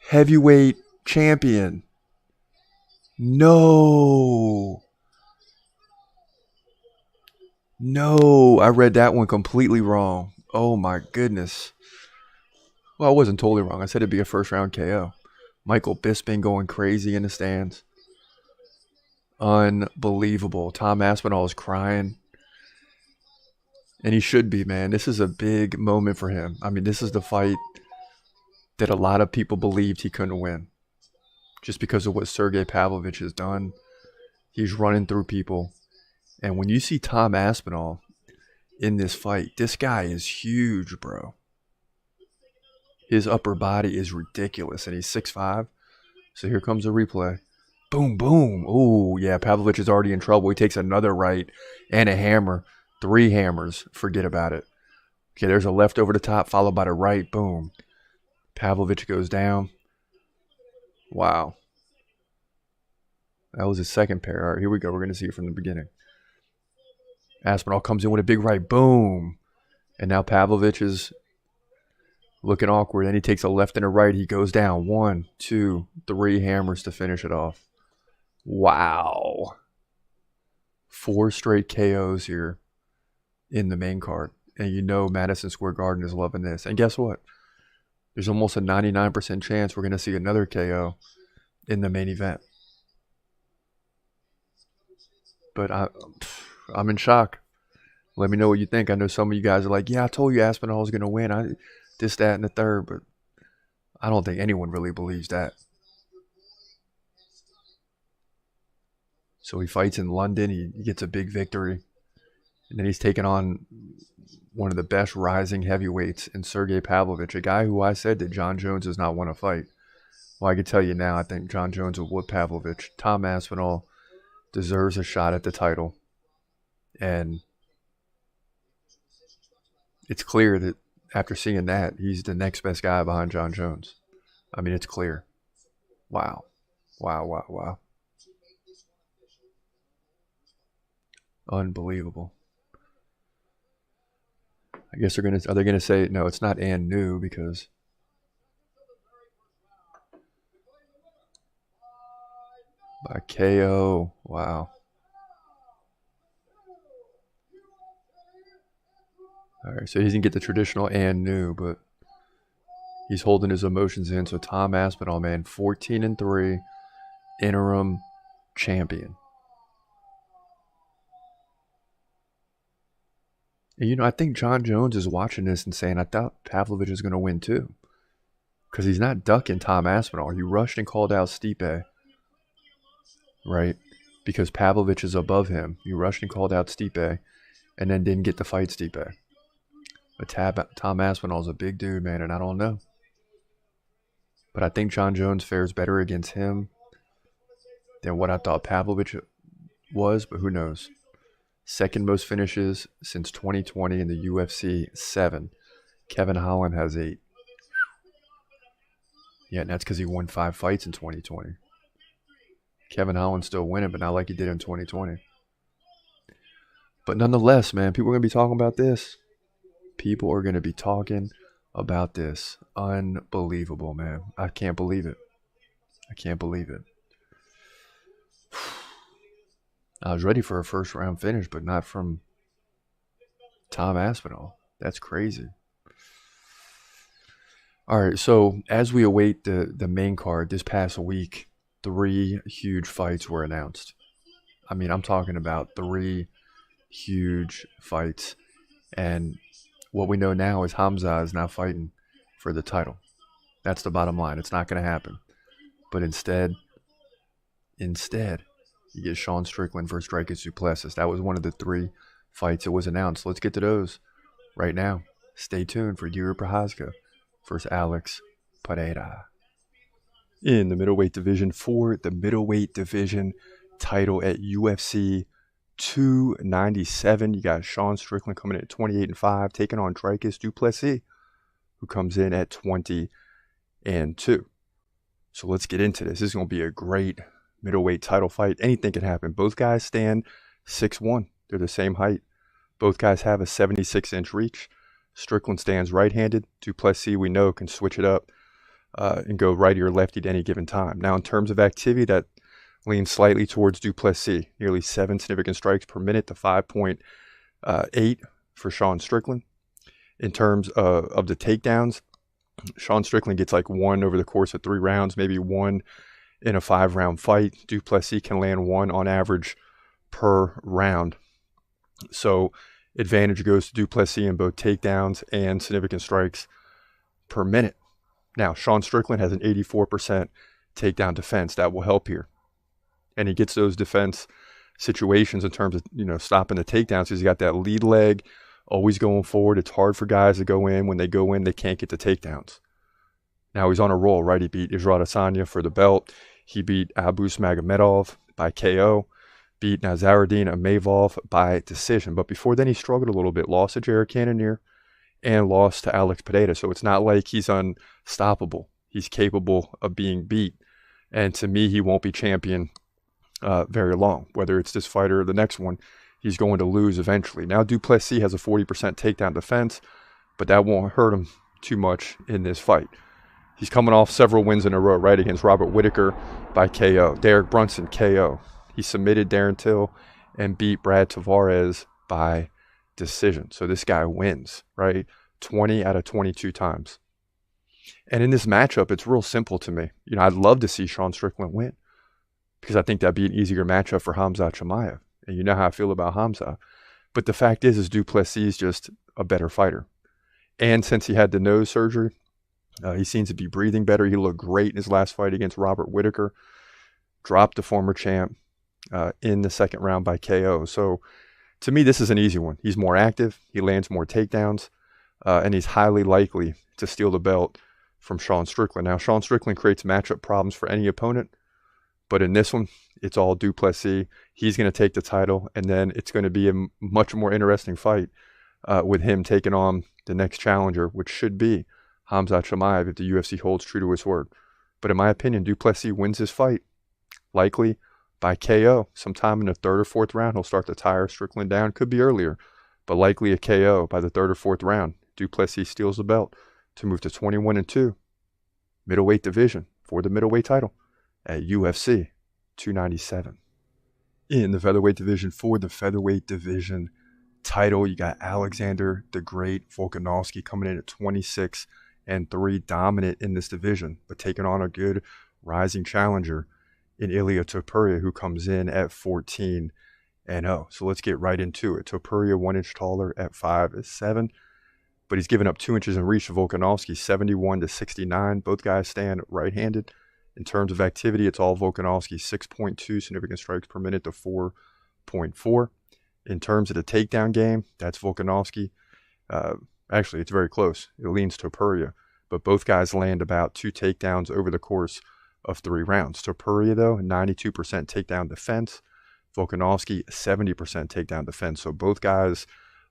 heavyweight champion. No. No, I read that one completely wrong. Oh, my goodness. Well, I wasn't totally wrong. I said it'd be a first-round KO. Michael Bisping going crazy in the stands. Unbelievable. Tom Aspinall is crying. And he should be, man. This is a big moment for him. I mean, this is the fight that a lot of people believed he couldn't win just because of what Sergey Pavlovich has done. He's running through people. And when you see Tom Aspinall in this fight, this guy is huge, bro. His upper body is ridiculous, and he's 6'5". So here comes a replay. Boom, boom. Oh, yeah, Pavlovich is already in trouble. He takes another right and a hammer. 3 hammers. Forget about it. Okay, there's a left over the top, followed by the right. Boom. Pavlovich goes down. Wow. That was his second pair. All right, here we go. We're going to see it from the beginning. Aspinall comes in with a big right. Boom. And now Pavlovich is looking awkward. Then he takes a left and a right. He goes down. 1, 2, 3 hammers to finish it off. Wow. 4 straight KOs here in the main card. And you know Madison Square Garden is loving this. And guess what? There's almost a 99% chance we're going to see another KO in the main event. But I'm in shock. Let me know what you think. I know some of you guys are like, yeah, I told you Aspinall was going to win. This, that, and the third. But I don't think anyone really believes that. So he fights in London. He gets a big victory. And then he's taking on one of the best rising heavyweights in Sergey Pavlovich, a guy who I said that John Jones does not want to fight. Well, I can tell you now, I think John Jones will whoop Pavlovich. Tom Aspinall deserves a shot at the title. And it's clear that after seeing that, he's the next best guy behind John Jones. I mean, it's clear. Wow. Wow, wow, wow. Unbelievable. I guess are they gonna say no, it's not and new because by KO. Wow. All right, so he doesn't get the traditional and new, but he's holding his emotions in. So Tom Aspinall, man, 14-3, interim champion. And, you know, I think John Jones is watching this and saying, I thought Pavlovich is going to win too. Because he's not ducking Tom Aspinall. He rushed and called out Stipe, right? Because Pavlovich is above him. He rushed and called out Stipe and then didn't get to fight Stipe. But Tom Aspinall's a big dude, man, and I don't know. But I think John Jones fares better against him than what I thought Pavlovich was, but who knows? Second most finishes since 2020 in the UFC, 7. Kevin Holland has 8. Yeah, and that's because he won 5 fights in 2020. Kevin Holland's still winning, but not like he did in 2020. But nonetheless, man, people are going to be talking about this. People are going to be talking about this. Unbelievable, man. I can't believe it. I can't believe it. I was ready for a first round finish, but not from Tom Aspinall. That's crazy. All right, so as we await the main card this past week, 3 huge fights were announced. I mean, I'm talking about 3 huge fights. And what we know now is Hamza is not fighting for the title. That's the bottom line. It's not going to happen. But instead, you get Sean Strickland versus Dricus du Plessis. That was one of the 3 fights that was announced. Let's get to those right now. Stay tuned for Jiri Prochazka versus Alex Pereira. In the middleweight division for the middleweight division title at UFC 297, you got Sean Strickland coming in at 28-5, taking on Dricus du Plessis, who comes in at 20-2. So let's get into this. This is going to be a great middleweight title fight. Anything can happen. Both guys stand 6'1". They're the same height. Both guys have a 76-inch reach. Strickland stands right-handed. Du Plessis, we know, can switch it up and go righty or lefty at any given time. Now, in terms of activity, that leans slightly towards Du Plessis. Nearly 7 significant strikes per minute to 5.8 for Sean Strickland. In terms of the takedowns, Sean Strickland gets like 1 over the course of 3 rounds, maybe 1 in a 5-round fight. Du Plessis can land 1 on average per round. So advantage goes to Du Plessis in both takedowns and significant strikes per minute. Now, Sean Strickland has an 84% takedown defense. That will help here. And he gets those defense situations in terms of, stopping the takedowns. He's got that lead leg, always going forward. It's hard for guys to go in. When they go in, they can't get the takedowns. Now he's on a roll, right? He beat Israel Adesanya for the belt. He beat Abus Magomedov by KO. Beat Nazaruddin Amavov by decision. But before then, he struggled a little bit. Lost to Jared Cannonier and lost to Alex Pereira. So it's not like he's unstoppable. He's capable of being beat. And to me, he won't be champion very long. Whether it's this fight or the next one, he's going to lose eventually. Now, Du Plessis has a 40% takedown defense, but that won't hurt him too much in this fight. He's coming off several wins in a row, right? Against Robert Whittaker by KO. Derek Brunson, KO. He submitted Darren Till and beat Brad Tavares by decision. So this guy wins, right? 20 out of 22 times. And in this matchup, it's real simple to me. I'd love to see Sean Strickland win because I think that'd be an easier matchup for Khamzat Chimaev. And you know how I feel about Khamzat. But the fact is Du Plessis is just a better fighter. And since he had the nose surgery, he seems to be breathing better. He looked great in his last fight against Robert Whittaker. Dropped the former champ in the second round by KO. So to me, this is an easy one. He's more active. He lands more takedowns. And he's highly likely to steal the belt from Sean Strickland. Now, Sean Strickland creates matchup problems for any opponent. But in this one, it's all Du Plessis. He's going to take the title. And then it's going to be a much more interesting fight with him taking on the next challenger, which should be Khamzat Chimaev if the UFC holds true to its word. But in my opinion, Du Plessis wins this fight, likely by KO. Sometime in the third or fourth round, he'll start to tire Strickland down. Could be earlier, but likely a KO by the third or fourth round. Du Plessis steals the belt to move to 21-2, middleweight division for the middleweight title at UFC 297. In the featherweight division for the featherweight division title, you got Alexander the Great Volkanovski coming in at 26-3, dominant in this division, but taking on a good rising challenger in Ilia Topuria, who comes in at 14-0. So let's get right into it. Topuria 1 inch taller at 5'7", but he's given up 2 inches in reach to Volkanovski, 71-69. Both guys stand right-handed. In terms of activity, it's all Volkanovski, 6.2 significant strikes per minute to 4.4. In terms of the takedown game, that's Volkanovski. Actually, it's very close. It leans Topuria, but both guys land about 2 takedowns over the course of 3 rounds. Topuria, though, 92% takedown defense. Volkanovski, 70% takedown defense. So both guys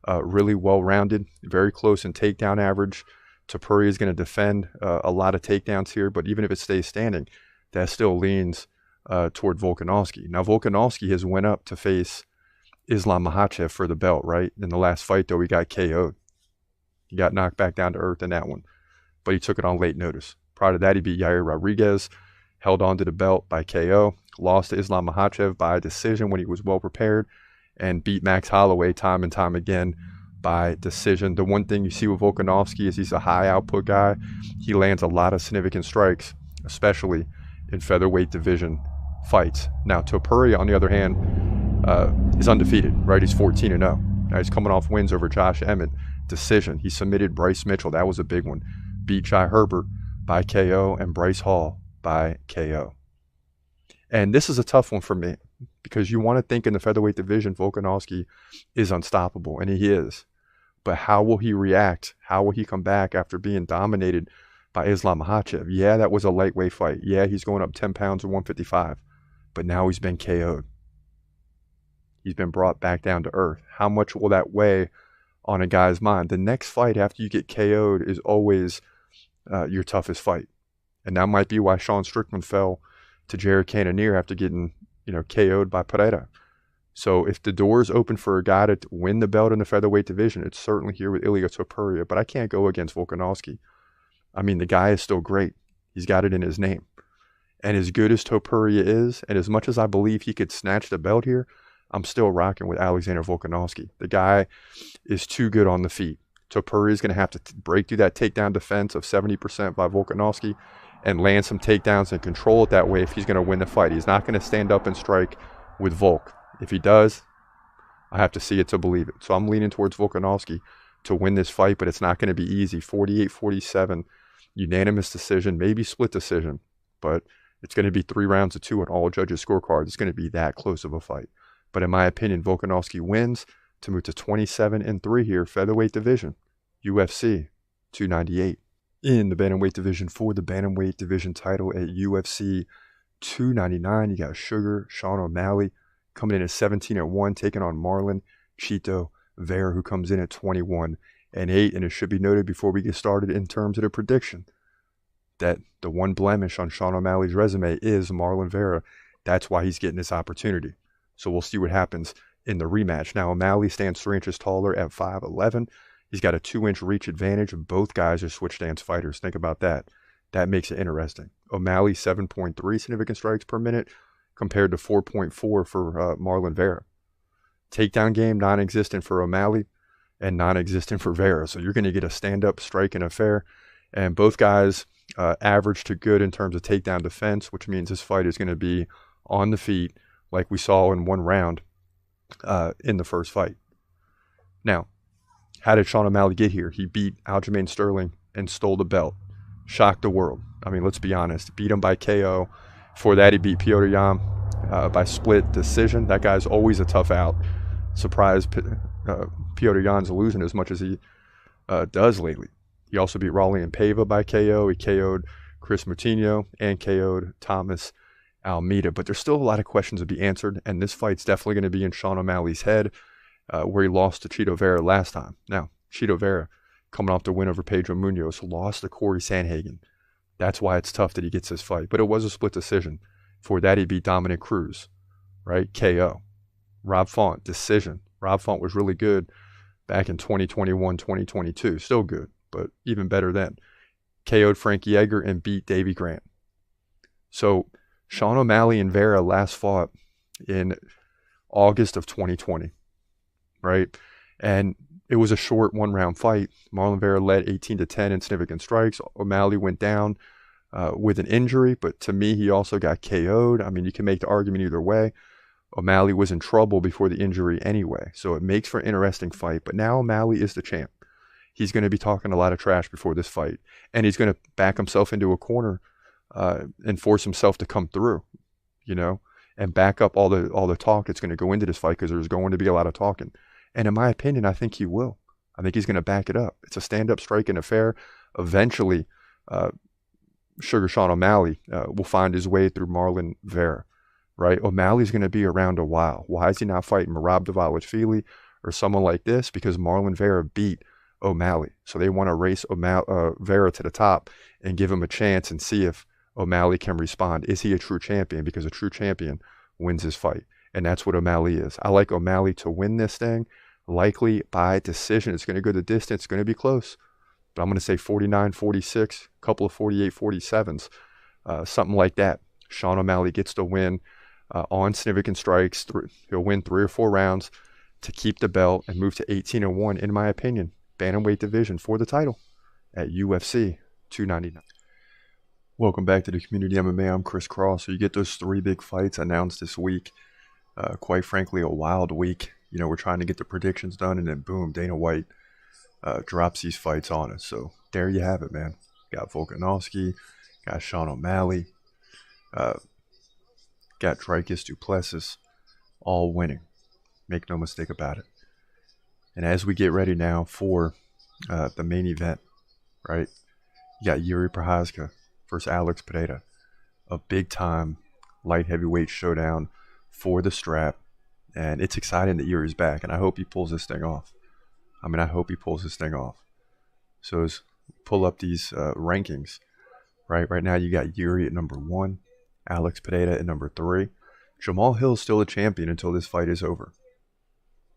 really well-rounded, very close in takedown average. Topuria is going to defend a lot of takedowns here, but even if it stays standing, that still leans toward Volkanovski. Now, Volkanovski has went up to face Islam Makhachev for the belt, right? In the last fight, though, he got KO'd. He got knocked back down to earth in that one, but he took it on late notice. Prior to that, he beat Yair Rodriguez, held on to the belt by KO, lost to Islam Makhachev by decision when he was well prepared, and beat Max Holloway time and time again by decision. The one thing you see with Volkanovski is he's a high output guy. He lands a lot of significant strikes, especially in featherweight division fights. Now, Topuria, on the other hand, is undefeated, right? He's 14-0. Now, he's coming off wins over Josh Emmett, decision. He submitted Bryce Mitchell. That was a big one. Beat Jai Herbert by KO and Bryce Hall by KO. And this is a tough one for me because you want to think in the featherweight division, Volkanovski is unstoppable, and he is. But how will he react? How will he come back after being dominated by Islam Makhachev? Yeah, that was a lightweight fight. Yeah, he's going up 10 pounds to 155. But now he's been KO'd. He's been brought back down to earth. How much will that weigh on a guy's mind? The next fight after you get KO'd is always your toughest fight. And that might be why Sean Strickland fell to Jared Cannonier after getting, KO'd by Pereira. So if the door is open for a guy to win the belt in the featherweight division, it's certainly here with Ilia Topuria. But I can't go against Volkanovski. I mean, the guy is still great. He's got it in his name. And as good as Topuria is, and as much as I believe he could snatch the belt here, I'm still rocking with Alexander Volkanovski. The guy is too good on the feet. Topuria is going to have to break through that takedown defense of 70% by Volkanovski and land some takedowns and control it that way if he's going to win the fight. He's not going to stand up and strike with Volk. If he does, I have to see it to believe it. So I'm leaning towards Volkanovski to win this fight, but it's not going to be easy. 48-47 unanimous decision, maybe split decision, but it's going to be 3 rounds to 2 on all judges' scorecards. It's going to be that close of a fight. But in my opinion, Volkanovski wins to move to 27-3 here, featherweight division, UFC 298. In the bantamweight division, for the bantamweight division title at UFC 299, you got Sugar Sean O'Malley coming in at 17-1, taking on Marlon Chito Vera, who comes in at 21-8. And it should be noted before we get started in terms of the prediction that the one blemish on Sean O'Malley's resume is Marlon Vera. That's why he's getting this opportunity. So we'll see what happens in the rematch. Now, O'Malley stands 3 inches taller at 5'11". He's got a 2-inch reach advantage. Both guys are switch stance fighters. Think about that. That makes it interesting. O'Malley, 7.3 significant strikes per minute compared to 4.4 for Marlon Vera. Takedown game, non-existent for O'Malley and non-existent for Vera. So you're going to get a stand-up striking affair. And both guys average to good in terms of takedown defense, which means this fight is going to be on the feet like we saw in 1 round in the first fight. Now, how did Sean O'Malley get here? He beat Aljamain Sterling and stole the belt. Shocked the world. I mean, let's be honest. Beat him by KO. Before that, he beat Petr Yan by split decision. That guy's always a tough out. Surprised Petr Yan's losing as much as he does lately. He also beat Raulian Paiva by KO. He KO'd Chris Moutinho and KO'd Thomas Almeida. But there's still a lot of questions to be answered, and this fight's definitely going to be in Sean O'Malley's head, where he lost to Chito Vera last time. Now, Chito Vera, coming off the win over Pedro Munoz, lost to Corey Sandhagen. That's why it's tough that he gets this fight. But it was a split decision. For that, he beat Dominic Cruz, right? KO. Rob Font, decision. Rob Font was really good back in 2021, 2022. Still good, but even better then. KO'd Frankie Edgar and beat Davey Grant. So Sean O'Malley and Vera last fought in August of 2020, right? And it was a short 1-round fight. Marlon Vera led 18-10 in significant strikes. O'Malley went down with an injury, but to me, he also got KO'd. I mean, you can make the argument either way. O'Malley was in trouble before the injury anyway, so it makes for an interesting fight. But now O'Malley is the champ. He's going to be talking a lot of trash before this fight, and he's going to back himself into a corner and force himself to come through, you know, and back up all the talk that's going to go into this fight, because there's going to be a lot of talking. And in my opinion, I think he will. I think he's going to back it up. It's a stand-up striking affair. Eventually, Sugar Sean O'Malley will find his way through Marlon Vera, right? O'Malley's going to be around a while. Why is he not fighting Merab Dvalishvili or someone like this? Because Marlon Vera beat O'Malley. So they want to race Vera to the top and give him a chance and see if O'Malley can respond. Is he a true champion? Because a true champion wins his fight. And that's what O'Malley is. I like O'Malley to win this thing, likely by decision. It's going to go the distance. It's going to be close. But I'm going to say 49-46, a couple of 48-47s, something like that. Sean O'Malley gets the win on significant strikes. He'll win 3 or 4 rounds to keep the belt and move to 18-1, in my opinion, bantamweight division for the title at UFC 299. Welcome back to the Community MMA. I'm Chris Cross. So you get those 3 big fights announced this week. Quite frankly, a wild week. You know, we're trying to get the predictions done, and then boom, Dana White drops these fights on us. So there you have it, man. Got Volkanovski, got Sean O'Malley, got Dricus du Plessis, all winning. Make no mistake about it. And as we get ready now for the main event, right? You got Jiri Prochazka versus Alex Pereira, a big-time light heavyweight showdown for the strap. And it's exciting that Jiri's back, and I hope he pulls this thing off. I hope he pulls this thing off. So as pull up these rankings, right? Right now you got Jiri at number 1, Alex Pereira at number 3. Jamal Hill's still a champion until this fight is over.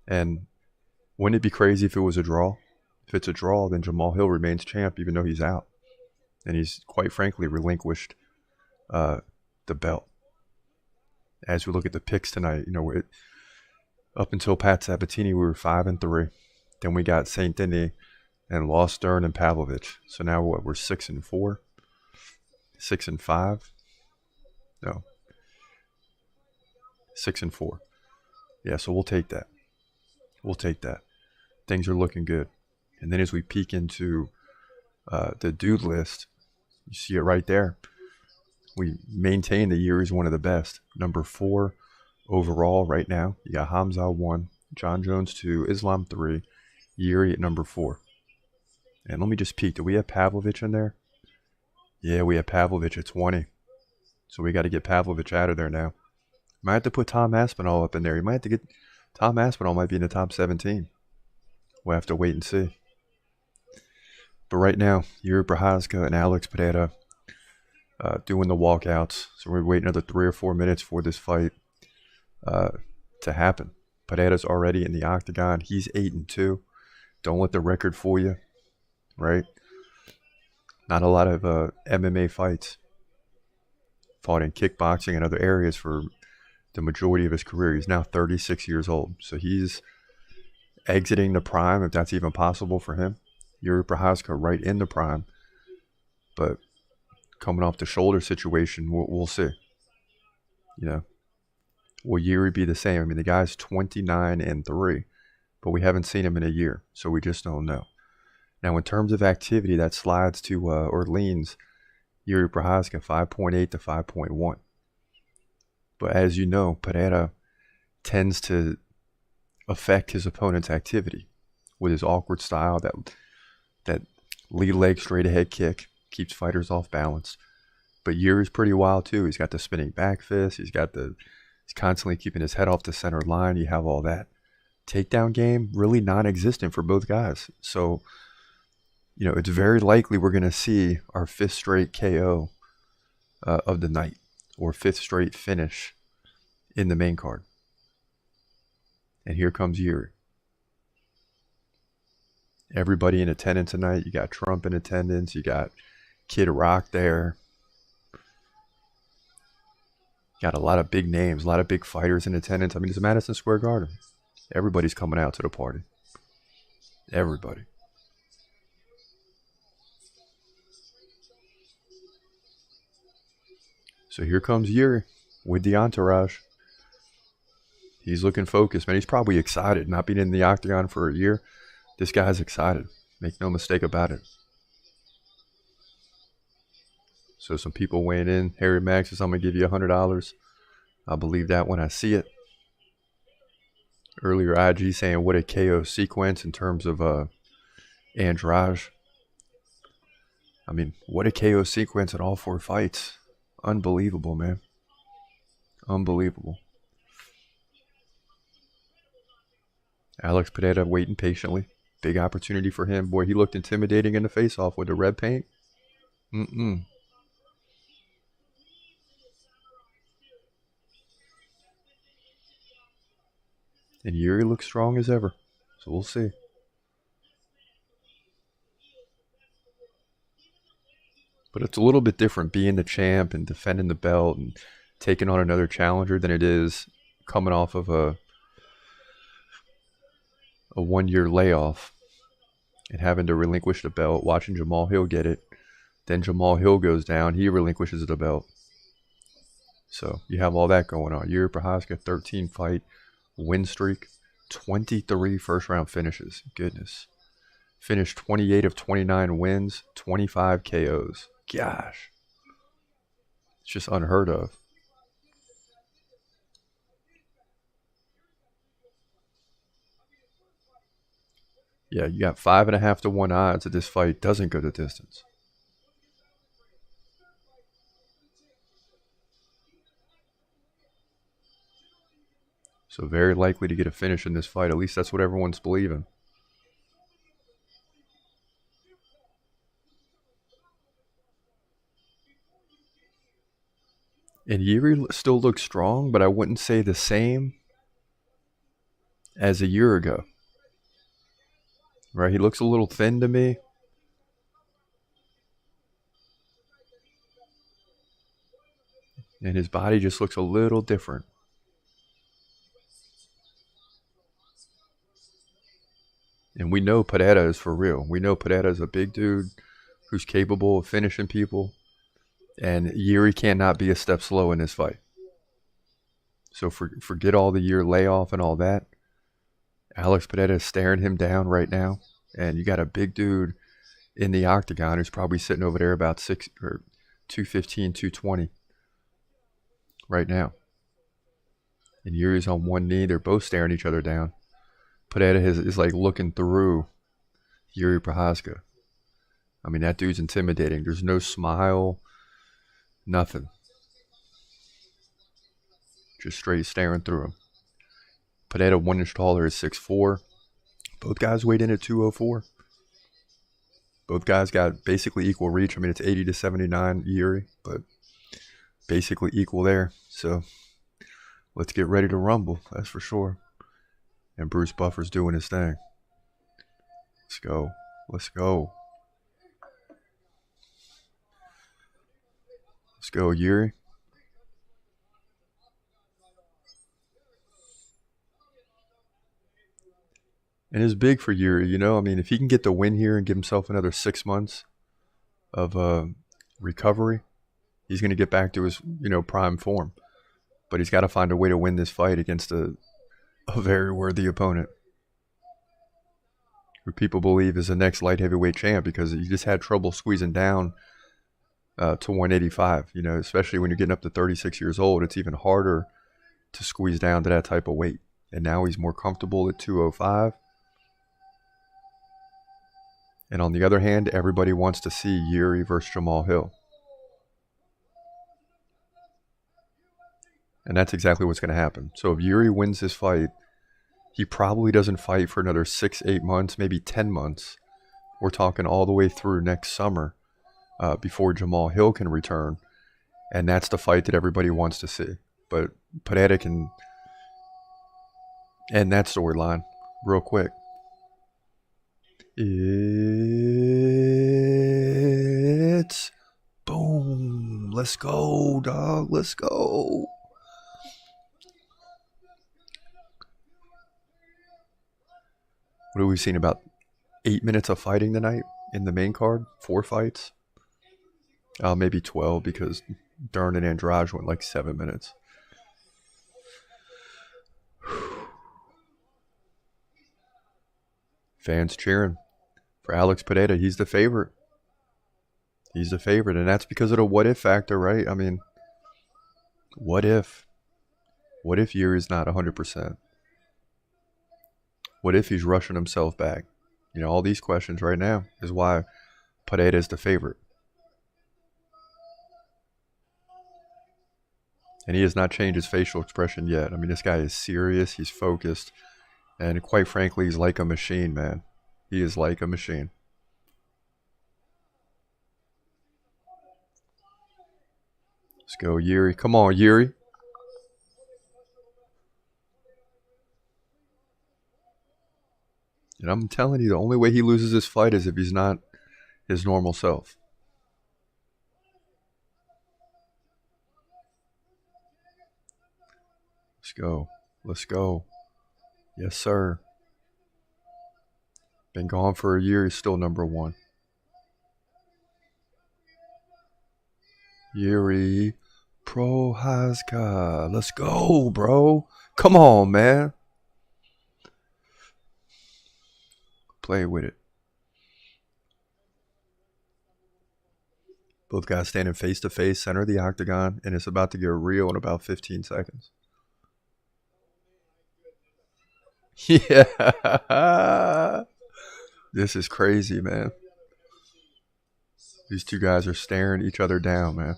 And wouldn't it be crazy if it was a draw? If it's a draw, then Jamal Hill remains champ even though he's out. And he's, quite frankly, relinquished the belt. As we look at the picks tonight, you know, up until Pat Sabatini, we were 5-3. Then we got Saint Denis and lost Stern and Pavlovich. So now what? We're 6-4, 6-5. No, 6-4. Yeah, so we'll take that. We'll take that. Things are looking good. And then as we peek into the dude list, You see it right there. We maintain that Yuri's one of the best. Number 4 overall right now. You got Hamza 1, John Jones 2, Islam 3, Yuri at number 4. And let me just peek. Do we have Pavlovich in there? Yeah, we have Pavlovich at 20. So we got to get Pavlovich out of there now. Might have to put Tom Aspinall up in there. You might have to get... Tom Aspinall might be in the top 17. We'll have to wait and see. But right now, Jiri Prochazka and Alex Pereira doing the walkouts. So we're waiting another 3 or 4 minutes for this fight to happen. Pereira's already in the octagon. He's 8-2. Don't let the record fool you, right? Not a lot of MMA fights. Fought in kickboxing and other areas for the majority of his career. He's now 36 years old. So he's exiting the prime, if that's even possible for him. Jiri Prochazka right in the prime. But coming off the shoulder situation, we'll see. You know, will Jiri be the same? I mean, the guy's 29-3, but we haven't seen him in a year, so we just don't know. Now, in terms of activity, that slides to or leans Jiri Prochazka 5.8 to 5.1. But as you know, Pereira tends to affect his opponent's activity with his awkward style, that lead leg straight ahead kick keeps fighters off balance. But Yuri's pretty wild too. He's got the spinning back fist. He's constantly keeping his head off the center line. You have all that. Takedown game really non-existent for both guys. So, you know, it's very likely we're going to see our 5th straight KO of the night, or 5th straight finish in the main card. And here comes Jiri. Everybody in attendance tonight. You got Trump in attendance. You got Kid Rock there. Got a lot of big names, a lot of big fighters in attendance. I mean, it's Madison Square Garden. Everybody's coming out to the party. Everybody. So here comes Jiri with the entourage. He's looking focused, man. He's probably excited. Not being in the octagon for a year. This guy's excited. Make no mistake about it. So some people weighing in. Harry Max says, I'm going to give you $100. I'll believe that when I see it. Earlier, IG saying, what a KO sequence in terms of Andrade. I mean, what a KO sequence in all 4 fights. Unbelievable, man. Unbelievable. Alex Pereira waiting patiently. Big opportunity for him. Boy, he looked intimidating in the face-off with the red paint. And Jiri looks strong as ever. So we'll see. But it's a little bit different being the champ and defending the belt and taking on another challenger than it is coming off of a 1-year layoff and having to relinquish the belt, watching Jamal Hill get it. Then Jamal Hill goes down. He relinquishes the belt. So you have all that going on. Jiri Prochazka, 13-fight win streak, 23 first-round finishes. Goodness. Finished 28 of 29 wins, 25 KOs. Gosh. It's just unheard of. Yeah, you got 5.5 to 1 odds that this fight doesn't go the distance. So very likely to get a finish in this fight. At least that's what everyone's believing. And Jiri still looks strong, but I wouldn't say the same as a year ago. Right? He looks a little thin to me. And his body just looks a little different. And we know Pereira is for real. We know Pereira is a big dude who's capable of finishing people. And Jiri cannot be a step slow in this fight. So forget all the year layoff and all that. Alex Pereira is staring him down right now. And you got a big dude in the octagon who's probably sitting over there about 215, 220 right now. And Yuri's on one knee. They're both staring each other down. Pereira is like looking through Jiri Prochazka. I mean, that dude's intimidating. There's no smile, nothing. Just straight staring through him. Pereira 1 inch taller is 6'4". Both guys weighed in at 204. Both guys got basically equal reach. I mean, it's 80 to 79 Jiri, but basically equal there. So let's get ready to rumble, that's for sure. And Bruce Buffer's doing his thing. Let's go. Let's go. Let's go, Jiri. And it's big for Jiri, you know. I mean, if he can get the win here and give himself another 6 months of recovery, he's going to get back to his, prime form. But he's got to find a way to win this fight against a very worthy opponent who people believe is the next light heavyweight champ, because he just had trouble squeezing down to 185. Especially when you're getting up to 36 years old, it's even harder to squeeze down to that type of weight. And now he's more comfortable at 205. And on the other hand, everybody wants to see Jiri versus Jamal Hill. And that's exactly what's going to happen. So if Jiri wins this fight, he probably doesn't fight for another 6-8 months, maybe 10 months. We're talking all the way through next summer before Jamal Hill can return. And that's the fight that everybody wants to see. But Pereira can end that storyline real quick. It's boom. Let's go, dog. Let's go. What have we seen? About 8 minutes of fighting tonight in the main card? 4 fights? Maybe 12, because Dern and Andrade went like 7 minutes. Fans cheering for Alex Pereira. He's the favorite. He's the favorite, and that's because of the what if factor, right? I mean, what if? What if Jiri's not 100%? What if he's rushing himself back? All these questions right now is why Pereira is the favorite. And he has not changed his facial expression yet. I mean, this guy is serious. He's focused. And quite frankly, he's like a machine, man. He is like a machine. Let's go, Jiri. Come on, Jiri. And I'm telling you, the only way he loses this fight is if he's not his normal self. Let's go. Let's go. Yes, sir. Been gone for a year. He's still number 1. Jiri Prochazka. Let's go, bro. Come on, man. Play with it. Both guys standing face to face, center of the octagon, and it's about to get real in about 15 seconds. Yeah. This is crazy, man. These two guys are staring each other down, man.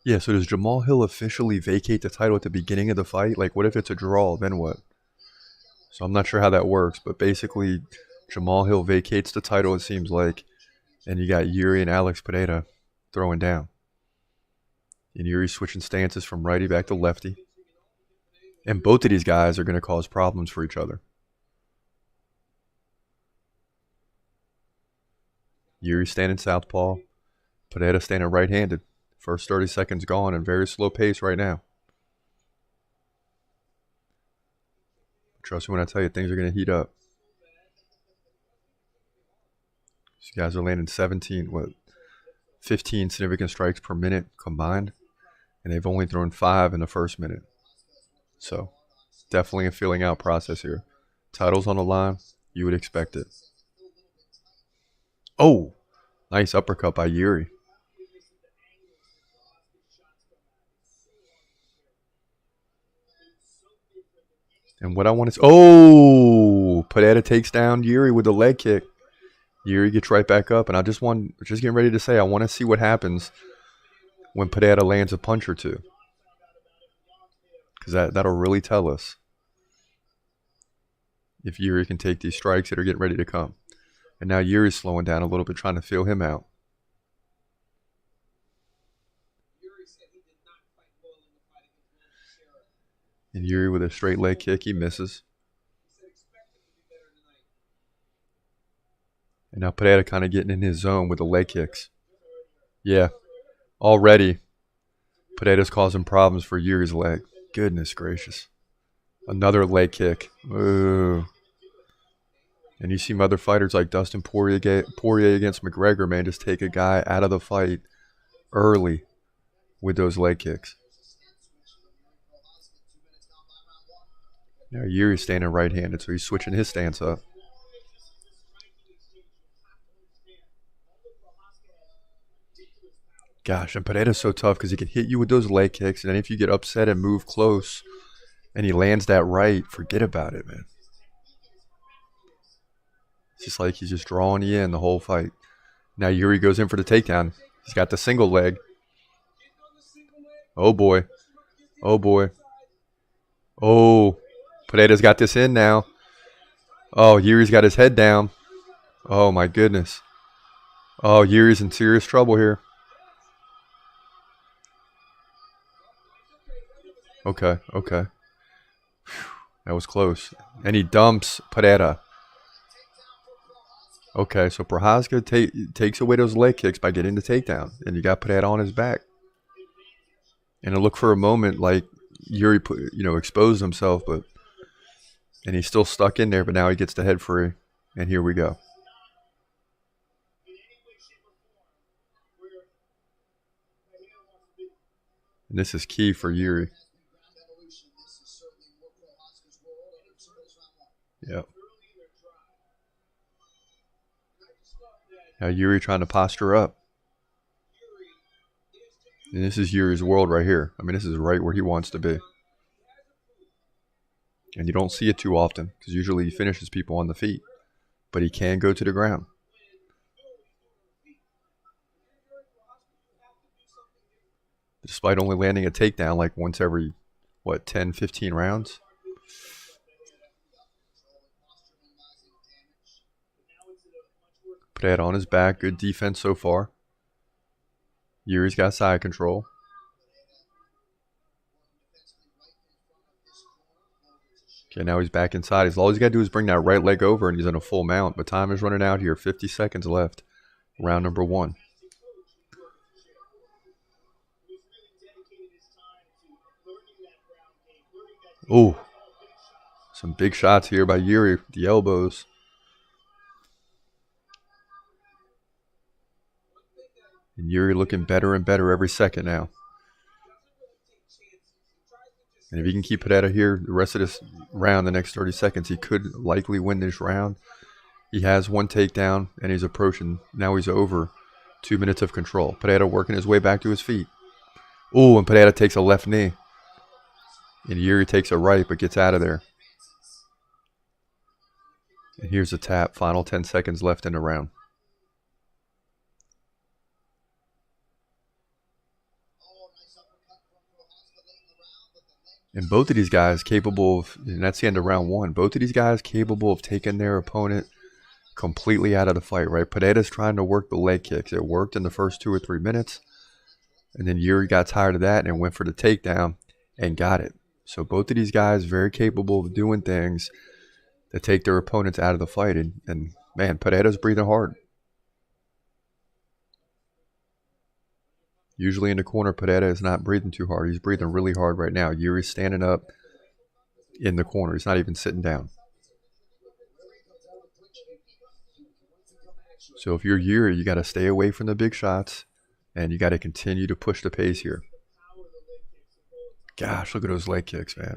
Yeah, so does Jamal Hill officially vacate the title at the beginning of the fight? Like, what if it's a draw? Then what? So I'm not sure how that works, but basically Jamal Hill vacates the title, it seems like, and you got Jiri and Alex Pereira throwing down. And Jiri switching stances from righty back to lefty. And both of these guys are going to cause problems for each other. Jiri standing southpaw. Pereira standing right-handed. First 30 seconds gone and very slow pace right now. Trust me when I tell you, things are going to heat up. These guys are landing 15 significant strikes per minute combined. And they've only thrown 5 in the first minute. So definitely a filling out process here. Title's on the line. You would expect it. Oh, nice uppercut by Jiri. And what I want is, oh, Pereira takes down Jiri with a leg kick. Jiri gets right back up, and just getting ready to say, I want to see what happens when Pereira lands a punch or two, because that'll really tell us if Jiri can take these strikes that are getting ready to come. And now Yuri's slowing down a little bit, trying to feel him out. And Jiri with a straight leg kick, he misses. And now Pereira kind of getting in his zone with the leg kicks. Yeah, already Pereira's causing problems for Yuri's leg. Goodness gracious. Another leg kick. Ooh. And you see other fighters like Dustin Poirier against McGregor, man, just take a guy out of the fight early with those leg kicks. Now Jiri's standing right-handed, so he's switching his stance up. Gosh, and Pereira's so tough because he can hit you with those leg kicks, and then if you get upset and move close and he lands that right, forget about it, man. It's just like he's just drawing you in the whole fight. Now Jiri goes in for the takedown. He's got the single leg. Oh, boy. Oh, boy. Oh, Pereira's got this in now. Oh, Jiri's got his head down. Oh, my goodness. Oh, Jiri's in serious trouble here. Okay. Whew, that was close. And he dumps Pereira. Okay, so Prochazka takes away those leg kicks by getting the takedown. And you got Pereira on his back. And it looked for a moment like Jiri exposed himself, and he's still stuck in there, but now he gets the head free. And here we go. And this is key for Jiri. Yep. Now Jiri trying to posture up. And this is Jiri's world right here. I mean, this is right where he wants to be. And you don't see it too often because usually he finishes people on the feet. But he can go to the ground. Despite only landing a takedown like once every, 10, 15 rounds? Pereira on his back. Good defense so far. Jiri's got side control. Okay, now he's back inside. All he's got to do is bring that right leg over and he's in a full mount. But time is running out here. 50 seconds left. Round number 1. Oh, some big shots here by Jiri. The elbows. And Jiri looking better and better every second now. And if he can keep Pereira here the rest of this round, the next 30 seconds, he could likely win this round. He has one takedown, and he's approaching. Now he's over 2 minutes of control. Pereira working his way back to his feet. Oh, and Pereira takes a left knee. And Jiri takes a right, but gets out of there. And here's a tap. Final 10 seconds left in the round. And both of these guys capable of, and that's the end of round 1, both of these guys capable of taking their opponent completely out of the fight, right? Pereira's trying to work the leg kicks. It worked in the first 2 or 3 minutes. And then Jiri got tired of that and went for the takedown and got it. So both of these guys very capable of doing things that take their opponents out of the fight. And man, Pereira's breathing hard. Usually in the corner, Pereira is not breathing too hard. He's breathing really hard right now. Jiri's standing up in the corner. He's not even sitting down. So if you're Jiri, you got to stay away from the big shots, and you got to continue to push the pace here. Gosh, look at those leg kicks, man.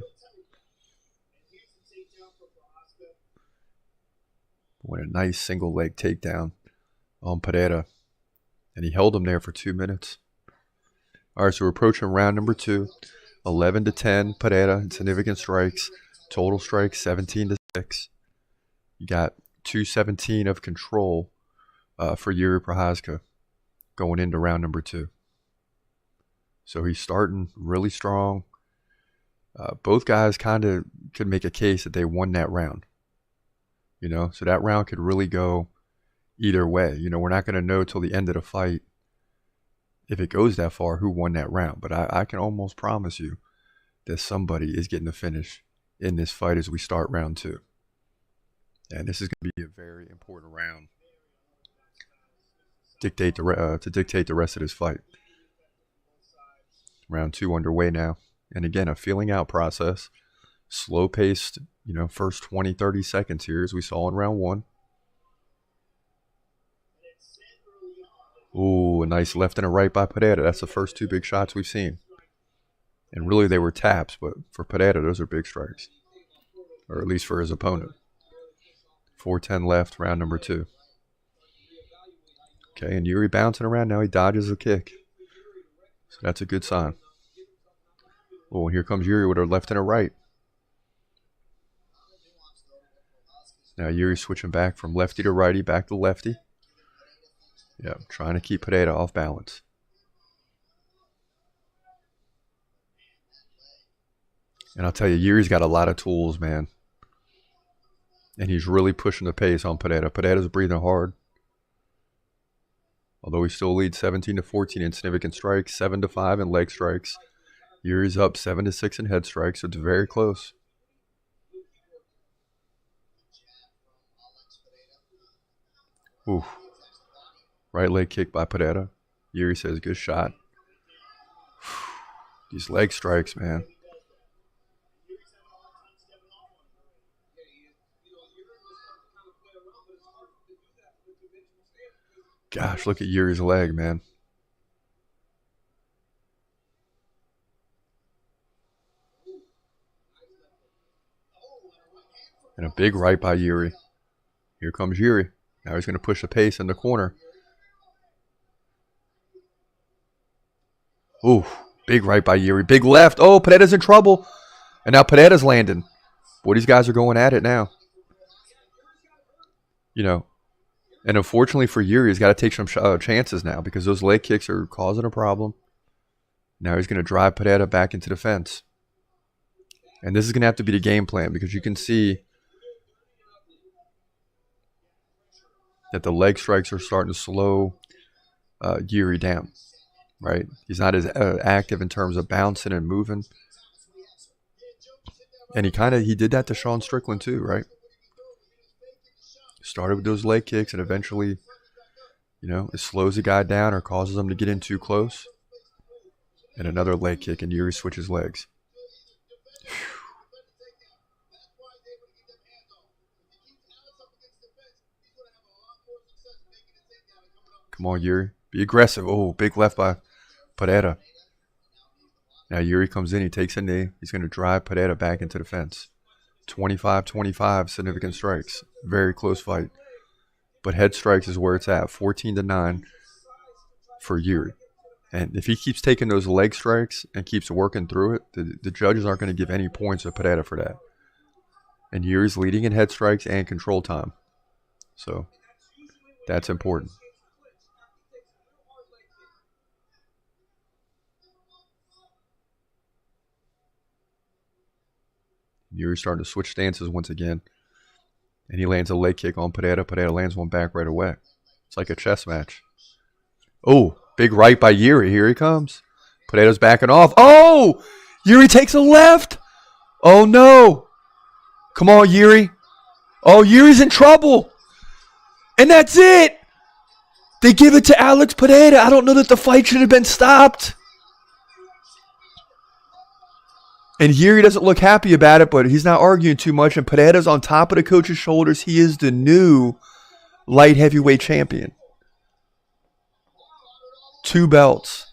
with a nice single leg takedown on Pereira. And he held him there for 2 minutes. All right, so we're approaching round number 2. 11-10 Pereira in significant strikes. Total strikes 17-6. You got 217 of control for Jiri Prochazka going into round number 2. So he's starting really strong. Both guys kind of could make a case that they won that round. You know, so that round could really go either way. You know, we're not going to know till the end of the fight, if it goes that far, who won that round. But I can almost promise you that somebody is getting the finish in this fight as we start round 2. And this is going to be a very important round to dictate the rest of this fight. Round 2 underway now. And again, a feeling out process. Slow paced, you know, first 20, 30 seconds here as we saw in round 1. Ooh, a nice left and a right by Pereira. That's the first 2 big shots we've seen. And really they were taps, but for Pereira, those are big strikes. Or at least for his opponent. 4:10 left, round number 2. Okay, and Jiri bouncing around. Now he dodges a kick. So that's a good sign. Oh, here comes Jiri with a left and a right. Now Jiri switching back from lefty to righty, back to lefty. Yeah, trying to keep Pereira off balance. And I'll tell you, Jiri's got a lot of tools, man. And he's really pushing the pace on Pereira. Pereira's breathing hard. Although he still leads 17-14 in significant strikes, 7-5 in leg strikes. Jiri's up 7-6 in head strikes, so it's very close. Ooh. Right leg kick by Pereira. Jiri says, good shot. These leg strikes, man. Gosh, look at Jiri's leg, man. And a big right by Jiri. Here comes Jiri. Now he's going to push the pace in the corner. Ooh, big right by Jiri. Big left. Oh, Pereira's in trouble. And now Pereira's landing. Boy, these guys are going at it now. You know, and unfortunately for Jiri, he's got to take some chances now because those leg kicks are causing a problem. Now he's going to drive Pereira back into the fence. And this is going to have to be the game plan because you can see that the leg strikes are starting to slow Jiri down, right? He's not as active in terms of bouncing and moving. And he did that to Sean Strickland too, right? Started with those leg kicks and eventually, you know, it slows the guy down or causes him to get in too close. And another leg kick and Jiri switches legs. Whew. Come on, Jiri. Be aggressive. Oh, big left by Pereira. Now Jiri comes in. He takes a knee. He's going to drive Pereira back into the fence. 25-25 significant strikes. Very close fight. But head strikes is where it's at. 14-9 for Jiri. And if he keeps taking those leg strikes and keeps working through it, the judges aren't going to give any points to Pereira for that. And Jiri's leading in head strikes and control time. So that's important. Jiri's starting to switch stances once again. And he lands a leg kick on Pereira. Pereira lands one back right away. It's like a chess match. Oh, big right by Jiri. Here he comes. Pereira's backing off. Oh! Jiri takes a left. Oh, no. Come on, Jiri. Oh, Jiri's in trouble. And that's it. They give it to Alex Pereira. I don't know that the fight should have been stopped. And Jiri doesn't look happy about it, but he's not arguing too much. And Pereira's on top of the coach's shoulders. He is the new light heavyweight champion. 2 belts.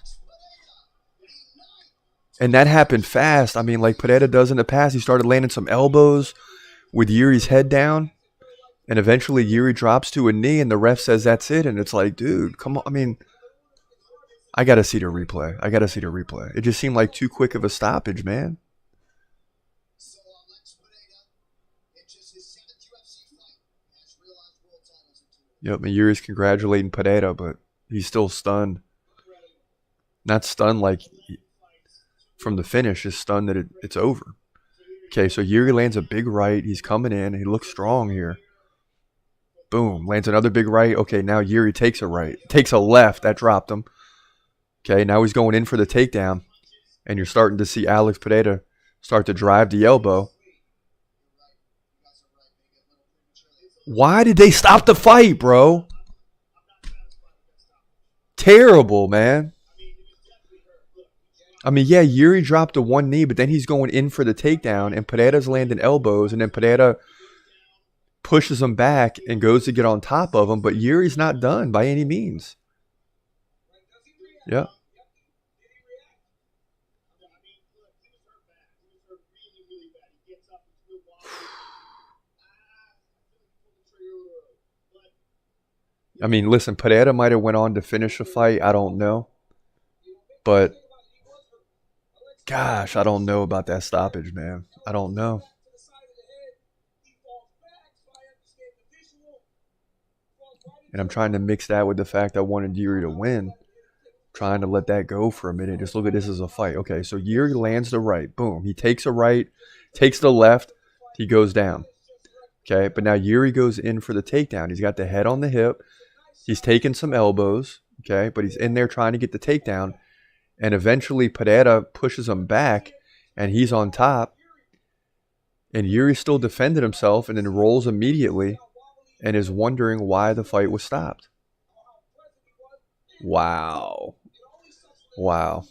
And that happened fast. I mean, like Pereira does in the past. He started landing some elbows with Jiri's head down. And eventually Jiri drops to a knee and the ref says that's it. And it's like, dude, come on. I mean, I got to see the replay. It just seemed like too quick of a stoppage, man. So Alex Pereira, in just his 7th UFC fight, has realized world titles in 2 Yep, and Jiri's congratulating Pereira, but he's still stunned. Not stunned like from the finish, just stunned that it's over. Okay, so Jiri lands a big right. He's coming in. He looks strong here. Boom, lands another big right. Okay, now Jiri takes a right. Takes a left. That dropped him. Okay, now he's going in for the takedown. And you're starting to see Alex Pereira start to drive the elbow. Why did they stop the fight, bro? Terrible, man. I mean, yeah, Jiri dropped the one knee, but then he's going in for the takedown, and Pereira's landing elbows, and then Pereira pushes him back and goes to get on top of him, but Jiri's not done by any means. Yeah. I mean, listen, Pereira might have went on to finish the fight. I don't know. But, gosh, I don't know about that stoppage, man. I don't know. And I'm trying to mix that with the fact I wanted Jiri to win. Trying to let that go for a minute. Just look at this as a fight. Okay, so Jiri lands the right. Boom. He takes a right, takes the left. He goes down. Okay, but now Jiri goes in for the takedown. He's got the head on the hip. He's taking some elbows. Okay, but he's in there trying to get the takedown. And eventually Pereira pushes him back, and he's on top. And Jiri still defended himself and then rolls immediately and is wondering why the fight was stopped. Wow. Wow.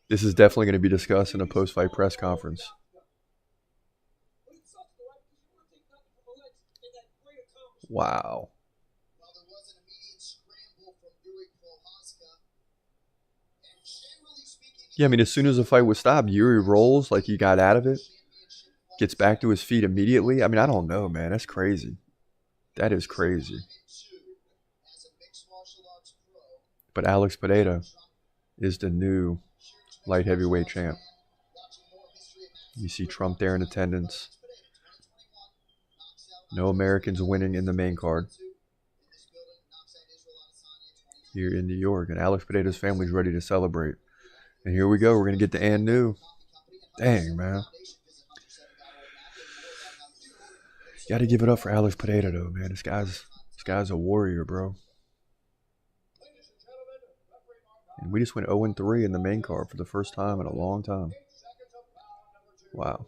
This is definitely going to be discussed in a post-fight press conference. Wow. Well, there was an immediate scramble from Jiri Prochazka. And generally speaking, Yeah, I mean, as soon as the fight was stopped, Jiri rolls like he got out of it, gets back to his feet immediately. I mean, I don't know, man. That's crazy. That is crazy. as a mixed martial arts pro, But Alex Pereira is the new light heavyweight champ. watching more history of You see Trump there in attendance. No Americans winning in the main card here in New York. And Alex Pereira's family's ready to celebrate. And here we go. We're going to get the and new. Dang, man. Got to give it up for Alex Pereira, though, man. This guy's a warrior, bro. And we just went 0-3 in the main card for the first time in a long time. Wow.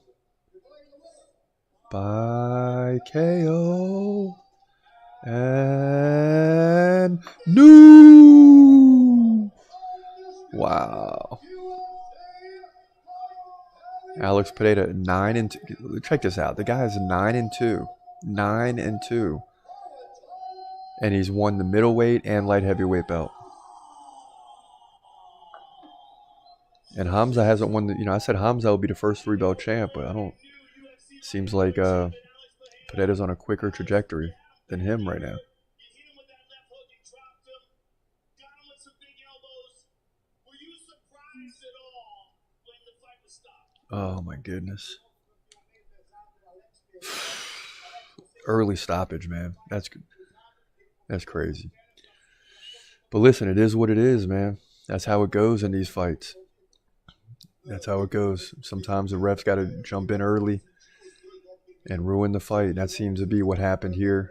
By KO and new. Wow. Alex Pereira 9-2. Check this out. The guy is 9-2. 9-2. And he's won the middleweight and light heavyweight belt. And Hamza hasn't won the, I said Hamza will be the first 3-belt champ, but I don't. Seems like Pereira's on a quicker trajectory than him right now. Oh my goodness. Early stoppage, man. That's crazy. But listen, it is what it is, man. That's how it goes in these fights. That's how it goes. Sometimes the refs got to jump in early and ruin the fight. That seems to be what happened here.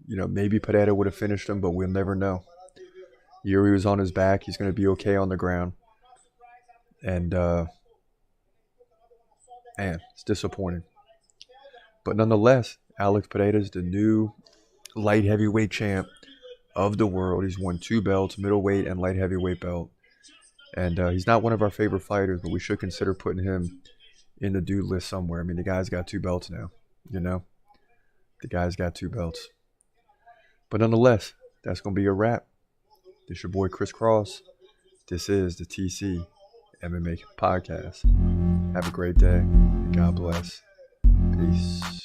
Maybe Pereira would have finished him, but we'll never know. Jiri was on his back. He's going to be okay on the ground. And, man, it's disappointing. But nonetheless, Alex Pereira is the new light heavyweight champ of the world. He's won 2 belts, middleweight and light heavyweight belt. And he's not one of our favorite fighters, but we should consider putting him in the dude list somewhere. I mean, the guy's got 2 belts now, The guy's got 2 belts. But nonetheless, that's going to be a wrap. This your boy Chris Cross. This is the TCMMA podcast. Have a great day. God bless. Peace.